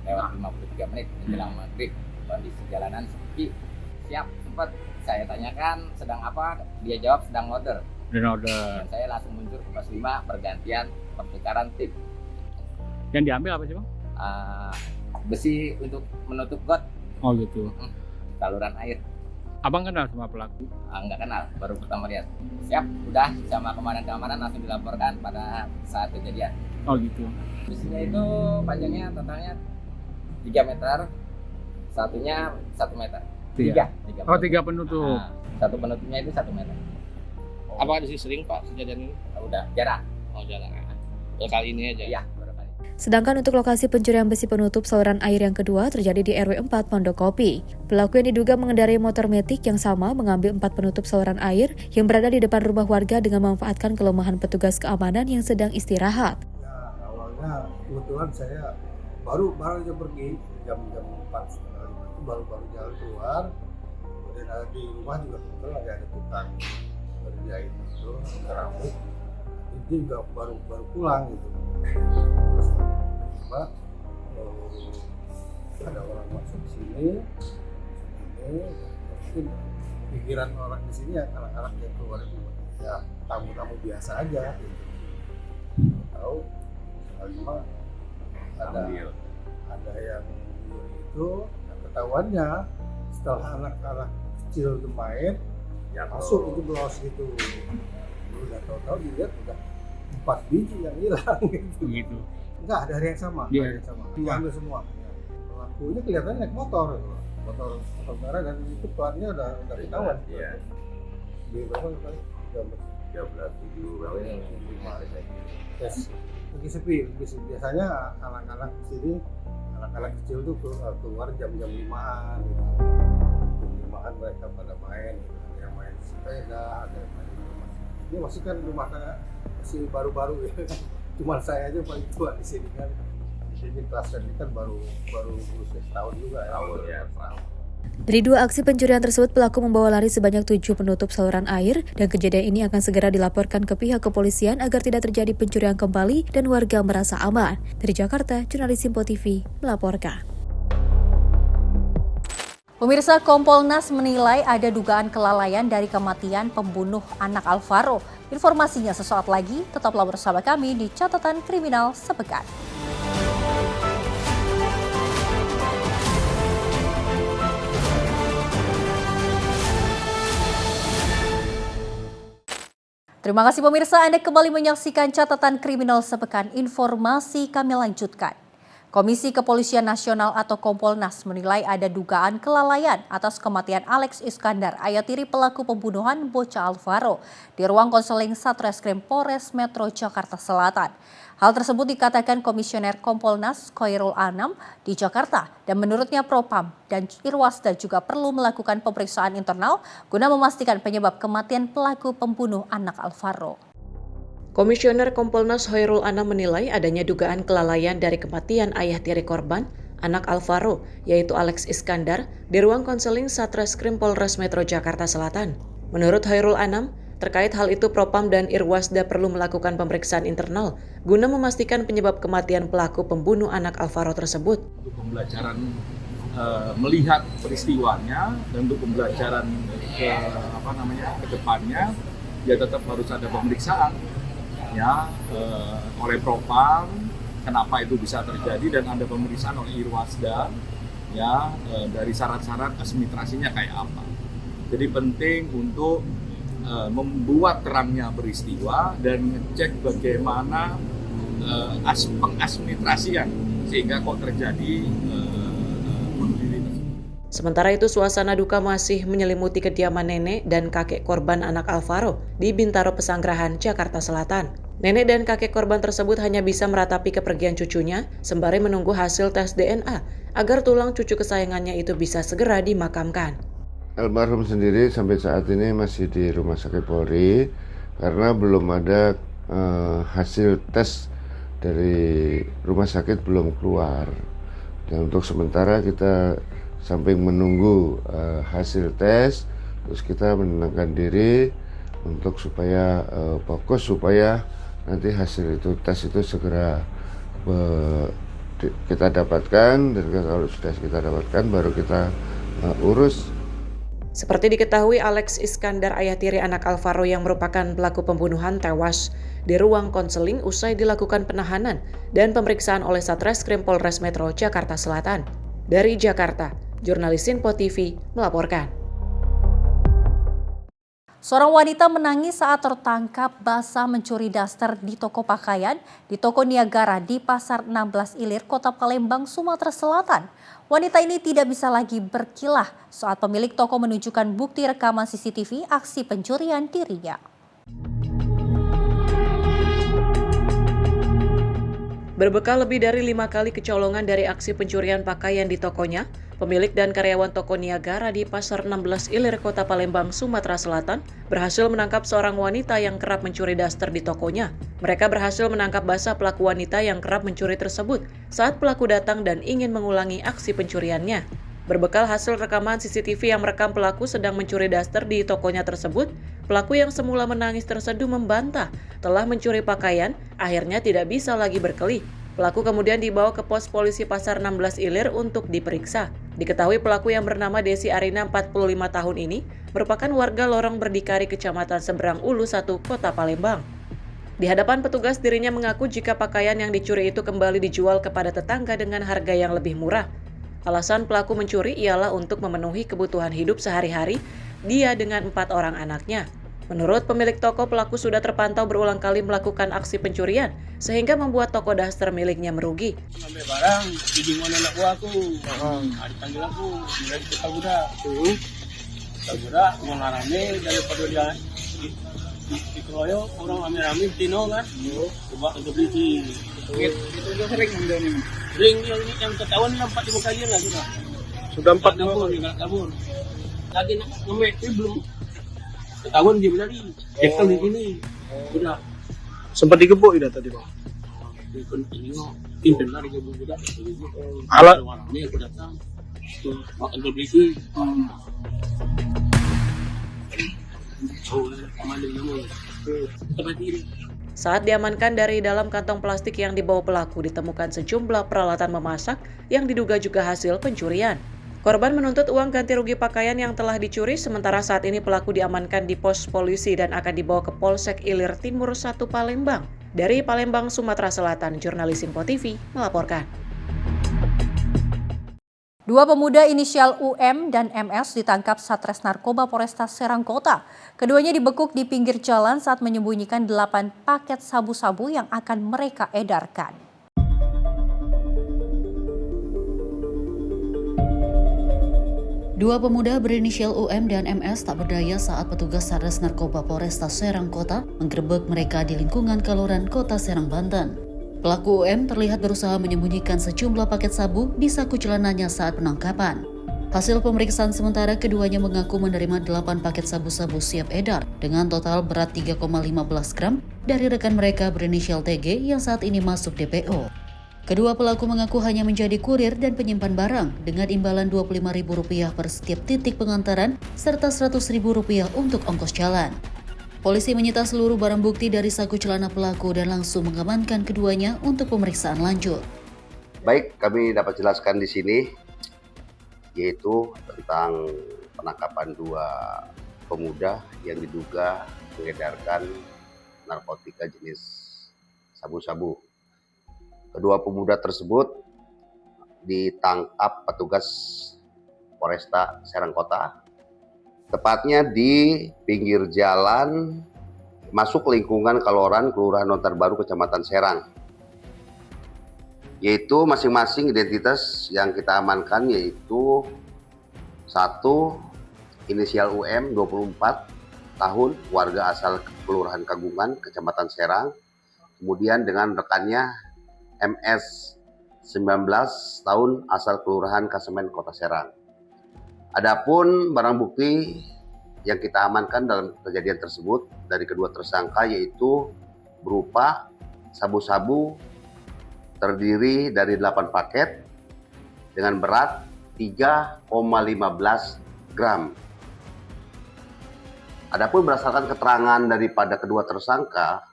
lewat 53 menit menjelang maghrib. Kondisi jalanan sepi. Siap, sempat saya tanyakan sedang apa, dia jawab sedang order. Dan saya langsung muncul ke pos 5 pergantian pertukaran tip. Yang diambil apa sih, Bang? Besi untuk menutup got. Oh gitu. Saluran air. Abang kenal sama pelaku? Enggak kenal, baru pertama lihat. Siap, udah sama keamanan langsung dilaporkan pada saat kejadian. Oh gitu. Besinya itu panjangnya totalnya 3 meter, satunya 1 meter. Tiga. Tiga penutup. Nah, satu penutupnya itu 1 meter. Apakah di sering Pak kejadian ini? Udah jarang. Oh jarang. Kali ini aja. Iya, baru kali. Sedangkan untuk lokasi pencurian besi penutup saluran air yang kedua terjadi di RW 4 Pondokopi. Pelaku yang diduga mengendarai motor metik yang sama mengambil 4 penutup saluran air yang berada di depan rumah warga dengan memanfaatkan kelemahan petugas keamanan yang sedang istirahat. Ya, awalnya kebetulan saya baru aja pergi jam 4 itu baru jalan keluar. Kemudian ada di rumah juga kebetulan ada tukang berjahit itu keramik. Itu juga baru pulang gitu. Terus tiba ada orang masuk ke sini, mungkin pikiran orang di sini ya anak-anak yang keluar itu ya tamu-tamu biasa aja gitu. Tahu cuma ada yang itu ketahuannya setelah anak-anak kecil itu main ya masuk itu belos gitu. Udah tahu-tahu dilihat udah 4 biji yang hilang gitu. Enggak, ada hari yang sama. Diambil semua. Pelakunya kelihatannya naik motor merah dan itu pelannya udah ketahuan. Iya. Di berapa kali? 13, 7 berapa ya? 5. Yes. Lagi sepi. Biasanya anak-anak sini, anak-anak kecil tuh keluar jam-jam 5-an gitu. Jam 5-an mereka pada main gitu. Ada yang main sepeda, ada yang main rumah. Ini masih kan rumah masih baru-baru ya. Cuma saya aja paling tua di sini kan. Di sini klaster ini kan baru berusia setahun juga ya. Dari 2 aksi pencurian tersebut, pelaku membawa lari sebanyak 7 penutup saluran air dan kejadian ini akan segera dilaporkan ke pihak kepolisian agar tidak terjadi pencurian kembali dan warga merasa aman. Dari Jakarta, jurnalis Simpo TV melaporkan. Pemirsa, Kompolnas menilai ada dugaan kelalaian dari kematian pembunuh anak Alvaro. Informasinya sesaat lagi, tetaplah bersama kami di Catatan Kriminal Sepekan. Terima kasih pemirsa, Anda kembali menyaksikan Catatan Kriminal Sepekan. Informasi kami lanjutkan. Komisi Kepolisian Nasional atau Kompolnas menilai ada dugaan kelalaian atas kematian Alex Iskandar, ayah tiri pelaku pembunuhan bocah Alvaro di ruang konseling Satreskrim Polres Metro Jakarta Selatan. Hal tersebut dikatakan Komisioner Kompolnas Khairul Anam di Jakarta dan menurutnya Propam dan Irwasda juga perlu melakukan pemeriksaan internal guna memastikan penyebab kematian pelaku pembunuh anak Alvaro. Komisioner Kompolnas Khairul Anam menilai adanya dugaan kelalaian dari kematian ayah tiri korban, anak Alvaro, yaitu Alex Iskandar, di ruang konseling Satreskrim Polres Metro Jakarta Selatan. Menurut Khairul Anam, terkait hal itu Propam dan Irwasda perlu melakukan pemeriksaan internal guna memastikan penyebab kematian pelaku pembunuh anak Alvaro tersebut. Untuk pembelajaran melihat peristiwanya dan untuk pembelajaran ke depannya, ya tetap harus ada pemeriksaan ya oleh Propam kenapa itu bisa terjadi dan ada pemeriksaan oleh Irwasda ya dari syarat-syarat administrasinya kayak apa. Jadi penting untuk membuat terangnya peristiwa dan ngecek bagaimana pengadministrasian sehingga kok terjadi bunuh diri tersebut. Sementara itu suasana duka masih menyelimuti kediaman nenek dan kakek korban anak Alvaro di Bintaro Pesanggerahan, Jakarta Selatan. Nenek dan kakek korban tersebut hanya bisa meratapi kepergian cucunya sembari menunggu hasil tes DNA agar tulang cucu kesayangannya itu bisa segera dimakamkan. Almarhum sendiri sampai saat ini masih di Rumah Sakit Polri karena belum ada hasil tes dari rumah sakit belum keluar. Dan untuk sementara kita samping menunggu hasil tes, terus kita menenangkan diri untuk supaya fokus supaya nanti hasil itu tes itu segera kita dapatkan, dan kalau sudah kita dapatkan baru kita urus. Seperti diketahui, Alex Iskandar, ayah tiri anak Alvaro yang merupakan pelaku pembunuhan, tewas di ruang konseling usai dilakukan penahanan dan pemeriksaan oleh Satreskrim Polres Metro Jakarta Selatan. Dari Jakarta, jurnalis Simpo TV melaporkan. Seorang wanita menangis saat tertangkap basah mencuri daster di toko pakaian di Toko Niagara di Pasar 16 Ilir, Kota Palembang, Sumatera Selatan. Wanita ini tidak bisa lagi berkilah saat pemilik toko menunjukkan bukti rekaman CCTV aksi pencurian dirinya. Berbekal lebih dari 5 kali kecolongan dari aksi pencurian pakaian di tokonya, pemilik dan karyawan Toko Niagara di Pasar 16 Ilir, Kota Palembang, Sumatera Selatan, berhasil menangkap seorang wanita yang kerap mencuri daster di tokonya. Mereka berhasil menangkap basah pelaku wanita yang kerap mencuri tersebut saat pelaku datang dan ingin mengulangi aksi pencuriannya. Berbekal hasil rekaman CCTV yang merekam pelaku sedang mencuri daster di tokonya tersebut, pelaku yang semula menangis terseduh membantah telah mencuri pakaian, akhirnya tidak bisa lagi berkelih. Pelaku kemudian dibawa ke pos polisi Pasar 16 Ilir untuk diperiksa. Diketahui pelaku yang bernama Desi Arina, 45 tahun ini, merupakan warga Lorong Berdikari, Kecamatan Seberang Ulu 1, Kota Palembang. Di hadapan petugas, dirinya mengaku jika pakaian yang dicuri itu kembali dijual kepada tetangga dengan harga yang lebih murah. Alasan pelaku mencuri ialah untuk memenuhi kebutuhan hidup sehari-hari dia dengan 4 orang anaknya. Menurut pemilik toko, pelaku sudah terpantau berulang kali melakukan aksi pencurian sehingga membuat toko daster miliknya merugi. Ngambil barang, jadi mana anak gua aku. Dipanggil aku, dari kita budak. Kita budak, mau ngarame daripada dia dikeroyok, orang rame-rame tino kan. Coba untuk beli. Itu sering ngambil ini. Sering yang ketahuan 4 kali lah sudah. Sudah 4 kabur. Lagi nak ngambil belum. Ketahuan dia berlari. Jekel di sini. Sudah. Sempat digebuk tidak tadi, Bang? Pintar lari ke budak. Alat. Ini aku datang. Makan berbeli. Saat diamankan, dari dalam kantong plastik yang dibawa pelaku ditemukan sejumlah peralatan memasak yang diduga juga hasil pencurian. Korban menuntut uang ganti rugi pakaian yang telah dicuri, sementara saat ini pelaku diamankan di pos polisi dan akan dibawa ke Polsek Ilir Timur 1 Palembang. Dari Palembang, Sumatera Selatan, jurnalis Info TV melaporkan. Dua pemuda inisial UM dan MS ditangkap Satres Narkoba Polresta Serang Kota. Keduanya dibekuk di pinggir jalan saat menyembunyikan 8 paket sabu-sabu yang akan mereka edarkan. Dua pemuda berinisial UM dan MS tak berdaya saat petugas Satres Narkoba Polresta Serang Kota menggerebek mereka di lingkungan Kaloran, Kota Serang, Banten. Pelaku UM terlihat berusaha menyembunyikan sejumlah paket sabu di saku celananya saat penangkapan. Hasil pemeriksaan sementara, keduanya mengaku menerima 8 paket sabu-sabu siap edar dengan total berat 3,15 gram dari rekan mereka berinisial TG yang saat ini masuk DPO. Kedua pelaku mengaku hanya menjadi kurir dan penyimpan barang dengan imbalan Rp25.000 per setiap titik pengantaran serta Rp100.000 untuk ongkos jalan. Polisi menyita seluruh barang bukti dari saku celana pelaku dan langsung mengamankan keduanya untuk pemeriksaan lanjut. Baik, kami dapat jelaskan di sini yaitu tentang penangkapan 2 pemuda yang diduga mengedarkan narkotika jenis sabu-sabu. Kedua pemuda tersebut ditangkap petugas Polresta Serang Kota, tepatnya di pinggir jalan masuk lingkungan Kaloran, Kelurahan Lontar Baru, Kecamatan Serang. Yaitu masing-masing identitas yang kita amankan yaitu 1 inisial UM 24 tahun, warga asal Kelurahan Kagungan, Kecamatan Serang. Kemudian dengan rekannya MS 19 tahun, asal Kelurahan Kasemen, Kota Serang. Adapun barang bukti yang kita amankan dalam kejadian tersebut dari kedua tersangka yaitu berupa sabu-sabu terdiri dari 8 paket dengan berat 3,15 gram. Adapun berdasarkan keterangan daripada kedua tersangka,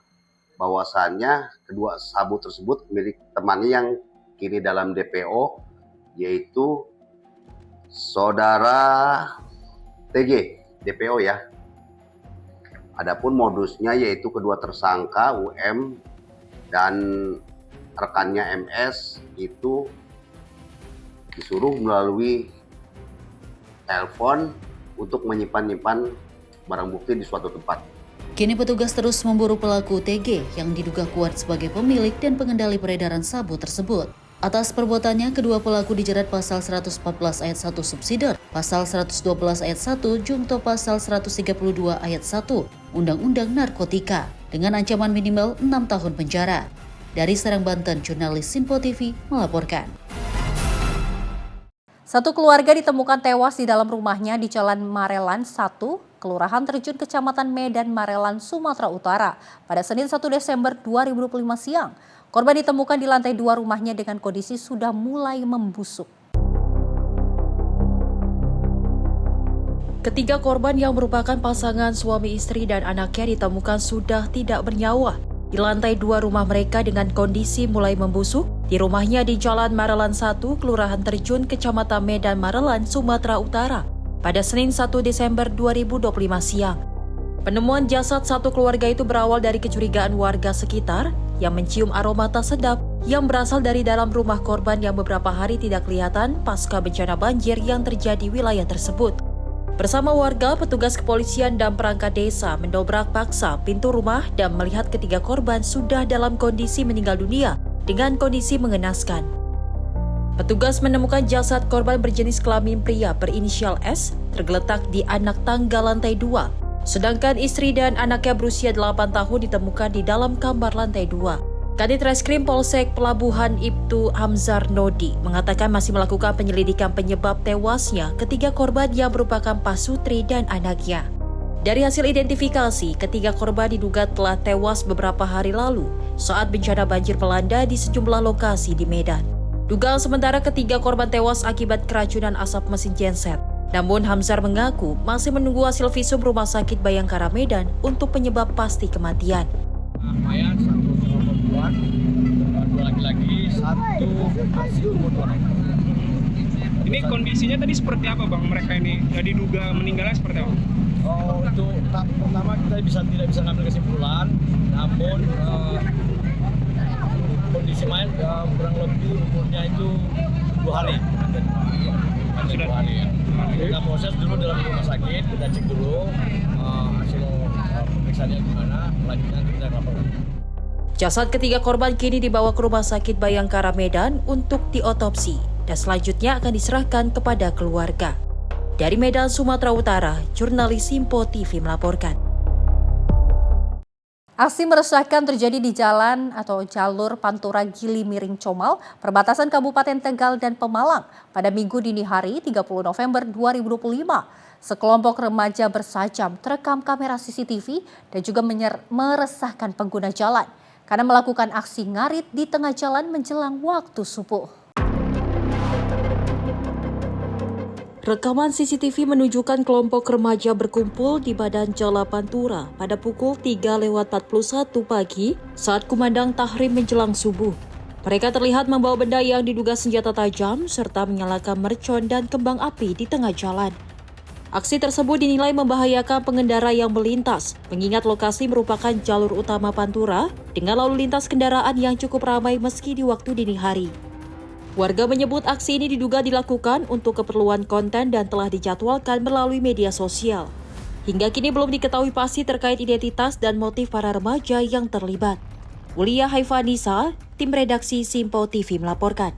bahwasannya kedua sabu tersebut milik temannya yang kini dalam DPO, yaitu saudara TG, DPO ya. Adapun modusnya yaitu kedua tersangka UM dan rekannya MS itu disuruh melalui telepon untuk menyimpan barang bukti di suatu tempat. Kini petugas terus memburu pelaku TG yang diduga kuat sebagai pemilik dan pengendali peredaran sabu tersebut. Atas perbuatannya, kedua pelaku dijerat pasal 114 ayat 1 subsidiar, pasal 112 ayat 1 junto pasal 132 ayat 1 Undang-Undang Narkotika dengan ancaman minimal 6 tahun penjara. Dari Serang, Banten, jurnalis Simpo TV melaporkan. Satu keluarga ditemukan tewas di dalam rumahnya di Jalan Marelan 1, Kelurahan Terjun, Kecamatan Medan, Marelan, Sumatera Utara pada Senin 1 Desember 2025 siang. Korban ditemukan di lantai 2 rumahnya dengan kondisi sudah mulai membusuk. Ketiga korban yang merupakan pasangan suami istri dan anaknya ditemukan sudah tidak bernyawa di lantai 2 rumah mereka dengan kondisi mulai membusuk di rumahnya di Jalan Marelan 1, Kelurahan Terjun, Kecamatan Medan, Marelan, Sumatera Utara pada Senin 1 Desember 2025 siang. Penemuan jasad satu keluarga itu berawal dari kecurigaan warga sekitar yang mencium aroma tak sedap yang berasal dari dalam rumah korban yang beberapa hari tidak kelihatan pasca bencana banjir yang terjadi wilayah tersebut. Bersama warga, petugas kepolisian dan perangkat desa mendobrak paksa pintu rumah dan melihat ketiga korban sudah dalam kondisi meninggal dunia dengan kondisi mengenaskan. Petugas menemukan jasad korban berjenis kelamin pria berinisial S tergeletak di anak tangga lantai 2. Sedangkan istri dan anaknya berusia 8 tahun ditemukan di dalam kamar lantai 2. Kadit Reskrim Polsek Pelabuhan Ibtu Hamzar Nodi mengatakan masih melakukan penyelidikan penyebab tewasnya ketiga korban yang merupakan pasutri dan anaknya. Dari hasil identifikasi, ketiga korban diduga telah tewas beberapa hari lalu saat bencana banjir melanda di sejumlah lokasi di Medan. Dugaan sementara ketiga korban tewas akibat keracunan asap mesin genset. Namun Hamzar mengaku masih menunggu hasil visum Rumah Sakit Bayangkara Medan untuk penyebab pasti kematian. Mayat satu perempuan, dua laki-laki, satu masih umur 2 tahun. Ini kondisinya tadi seperti apa bang? Mereka ini diduga meninggalnya seperti apa? Oh, untuk tahap pertama kita tidak bisa ngambil kesimpulan, namun kondisi mayat kurang lebih umurnya itu 2 hari. Sudah 2 hari ya. Kita proses dulu dalam rumah sakit, kita cek dulu hasil pemeriksaannya gimana, selanjutnya kita laporkan. Jasad ketiga korban kini dibawa ke Rumah Sakit Bayangkara Medan untuk diotopsi dan selanjutnya akan diserahkan kepada keluarga. Dari Medan, Sumatera Utara, jurnalis Simpo TV melaporkan. Aksi meresahkan terjadi di jalan atau jalur Pantura Gili Miring Comal, perbatasan Kabupaten Tegal dan Pemalang pada Minggu dini hari 30 November 2025. Sekelompok remaja bersajam terekam kamera CCTV dan juga meresahkan pengguna jalan karena melakukan aksi ngarit di tengah jalan menjelang waktu subuh. Rekaman CCTV menunjukkan kelompok remaja berkumpul di badan Jalan Pantura pada pukul 3:41 pagi saat kumandang tahrim menjelang subuh. Mereka terlihat membawa benda yang diduga senjata tajam serta menyalakan mercon dan kembang api di tengah jalan. Aksi tersebut dinilai membahayakan pengendara yang melintas, mengingat lokasi merupakan jalur utama Pantura dengan lalu lintas kendaraan yang cukup ramai meski di waktu dini hari. Warga menyebut aksi ini diduga dilakukan untuk keperluan konten dan telah dijadwalkan melalui media sosial. Hingga kini belum diketahui pasti terkait identitas dan motif para remaja yang terlibat. Ulia Haifanisa, tim redaksi Simpo TV melaporkan.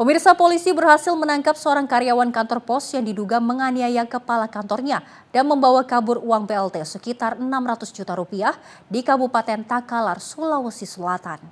Pemirsa, polisi berhasil menangkap seorang karyawan kantor pos yang diduga menganiaya kepala kantornya dan membawa kabur uang BLT sekitar 600 juta rupiah di Kabupaten Takalar, Sulawesi Selatan.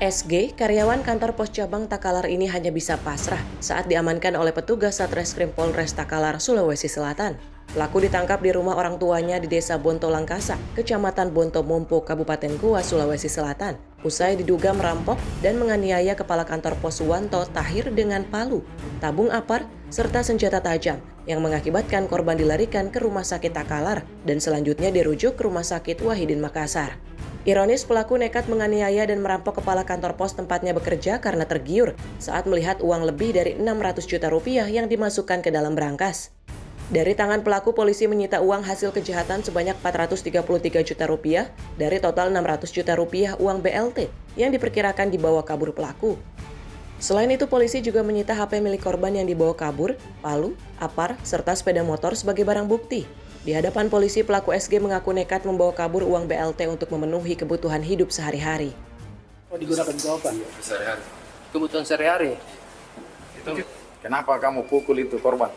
SG, karyawan kantor pos cabang Takalar ini hanya bisa pasrah saat diamankan oleh petugas Satreskrim Polres Takalar, Sulawesi Selatan. Pelaku ditangkap di rumah orang tuanya di Desa Bonto Langkasa, Kecamatan Bonto Mompo, Kabupaten Goa, Sulawesi Selatan. Usai diduga merampok dan menganiaya kepala kantor pos Suwanto Tahir dengan palu, tabung apar, serta senjata tajam yang mengakibatkan korban dilarikan ke Rumah Sakit Takalar dan selanjutnya dirujuk ke Rumah Sakit Wahidin Makassar. Ironis, pelaku nekat menganiaya dan merampok kepala kantor pos tempatnya bekerja karena tergiur saat melihat uang lebih dari 600 juta rupiah yang dimasukkan ke dalam berangkas. Dari tangan pelaku, polisi menyita uang hasil kejahatan sebanyak 433 juta rupiah dari total 600 juta rupiah uang BLT yang diperkirakan dibawa kabur pelaku. Selain itu, polisi juga menyita HP milik korban yang dibawa kabur, palu, apar, serta sepeda motor sebagai barang bukti. Di hadapan polisi, pelaku SG mengaku nekat membawa kabur uang BLT untuk memenuhi kebutuhan hidup sehari-hari. Oh, digunakan untuk apa? Sehari-hari. Kebutuhan sehari-hari. Kenapa kamu pukul itu korban?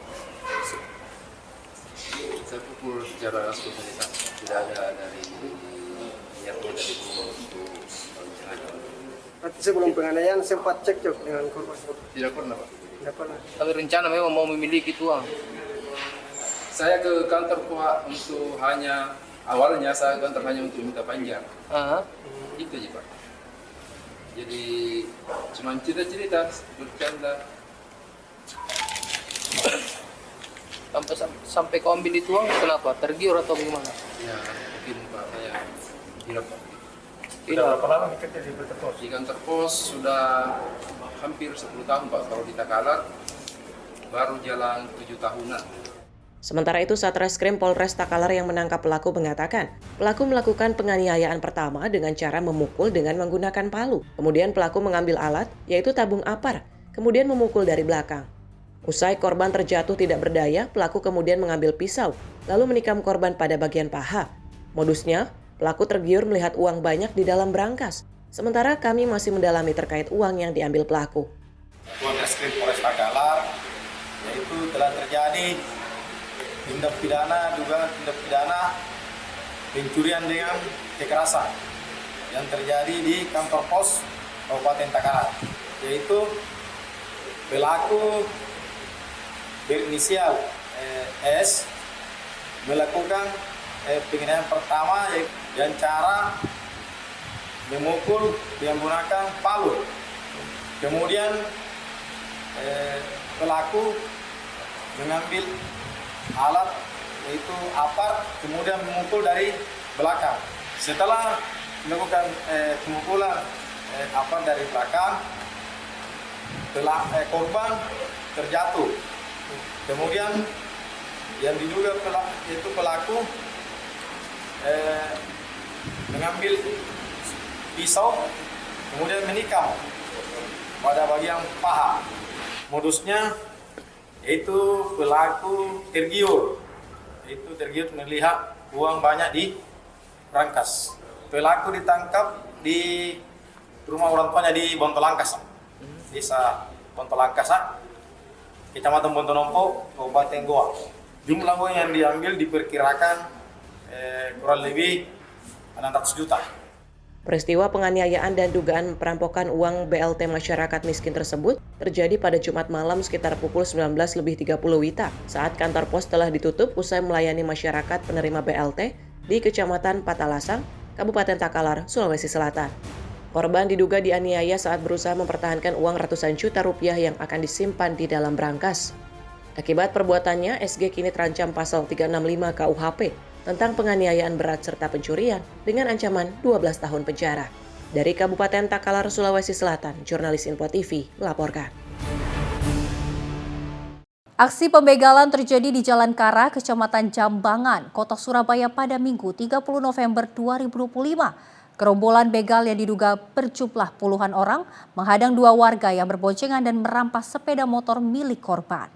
Saya pukul secara spontanitas, tidak ada dari niatnya dari untuk mencelakai. Berarti sebelum penganiayaan sempat cekcok dengan korban? Tidak pernah, Pak. Tidak pernah. Tapi rencana memang mau memiliki uang. Saya ke kantor Pak untuk awalnya saya ke kantor hanya untuk minta panjang. Itu aja, Pak. Jadi cuma cerita-cerita, bercanda. Sampai kau ambil itu uang, kenapa? Tergiur atau gimana? Ya, mungkin Pak, saya gila, Pak. Sudah berapa lama bekerja di kantor pos? Di kantor pos sudah hampir 10 tahun, Pak. Kalau di Takalar baru jalan 7 tahunan. Sementara itu, Satreskrim Polres Takalar yang menangkap pelaku mengatakan, pelaku melakukan penganiayaan pertama dengan cara memukul dengan menggunakan palu. Kemudian pelaku mengambil alat, yaitu tabung apar, kemudian memukul dari belakang. Usai korban terjatuh tidak berdaya, pelaku kemudian mengambil pisau, lalu menikam korban pada bagian paha. Modusnya, pelaku tergiur melihat uang banyak di dalam brankas. Sementara kami masih mendalami terkait uang yang diambil pelaku. Satreskrim Polres Takalar, yaitu telah terjadi tindak pidana, dugaan tindak pidana pencurian dengan kekerasan yang terjadi di kantor pos Kabupaten Takalar, yaitu pelaku berinisial S melakukan penganiayaan pertama dengan cara memukul dengan menggunakan palu. Kemudian pelaku mengambil alat yaitu apar, kemudian memukul dari belakang. Setelah melakukan pemukulan apar dari belakang, korban terjatuh. Kemudian yang diduga pelaku mengambil pisau, kemudian menikam pada bagian paha. Modusnya yaitu pelaku tergiur, melihat uang banyak di brankas. Pelaku ditangkap di rumah orang tuanya di Bontolangkas, desa Bontolangkas, Kecamatan Bontonompo, Kabupaten Goa. Jumlah uang yang diambil diperkirakan kurang lebih 600 juta. Peristiwa penganiayaan dan dugaan perampokan uang BLT masyarakat miskin tersebut terjadi pada Jumat malam sekitar pukul 19.30 WITA saat kantor pos telah ditutup usai melayani masyarakat penerima BLT di Kecamatan Patalasang, Kabupaten Takalar, Sulawesi Selatan. Korban diduga dianiaya saat berusaha mempertahankan uang ratusan juta rupiah yang akan disimpan di dalam brankas. Akibat perbuatannya, SG kini terancam pasal 365 KUHP tentang penganiayaan berat serta pencurian dengan ancaman 12 tahun penjara. Dari Kabupaten Takalar, Sulawesi Selatan, jurnalis Info TV melaporkan. Aksi pembegalan terjadi di Jalan Kara, Kecamatan Jambangan, Kota Surabaya pada Minggu 30 November 2025. Gerombolan begal yang diduga berjumlah puluhan orang menghadang dua warga yang berboncengan dan merampas sepeda motor milik korban.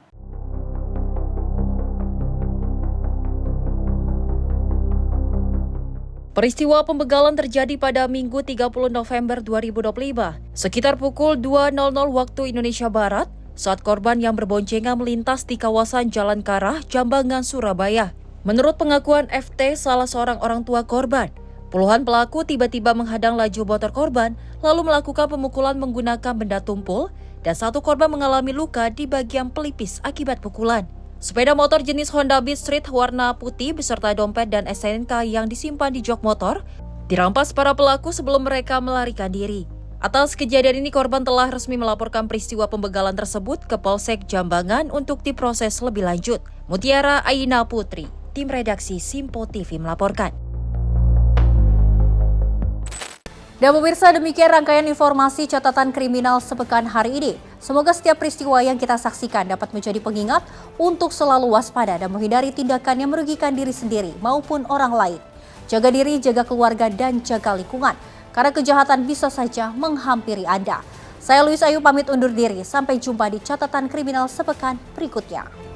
Peristiwa pembegalan terjadi pada Minggu 30 November 2025, sekitar pukul 2.00 waktu Indonesia Barat, saat korban yang berboncengan melintas di kawasan Jalan Kara, Jambangan, Surabaya. Menurut pengakuan FT, salah seorang orang tua korban, puluhan pelaku tiba-tiba menghadang laju motor korban, lalu melakukan pemukulan menggunakan benda tumpul, dan satu korban mengalami luka di bagian pelipis akibat pukulan. Sepeda motor jenis Honda Beat Street warna putih beserta dompet dan STNK yang disimpan di jok motor dirampas para pelaku sebelum mereka melarikan diri. Atas kejadian ini, korban telah resmi melaporkan peristiwa pembegalan tersebut ke Polsek Jambangan untuk diproses lebih lanjut. Mutiara Aina Putri, tim redaksi Simpo TV melaporkan. Dan pemirsa, demikian rangkaian informasi catatan kriminal sepekan hari ini. Semoga setiap peristiwa yang kita saksikan dapat menjadi pengingat untuk selalu waspada dan menghindari tindakan yang merugikan diri sendiri maupun orang lain. Jaga diri, jaga keluarga, dan jaga lingkungan, karena kejahatan bisa saja menghampiri Anda. Saya Luis Ayu pamit undur diri, sampai jumpa di catatan kriminal sepekan berikutnya.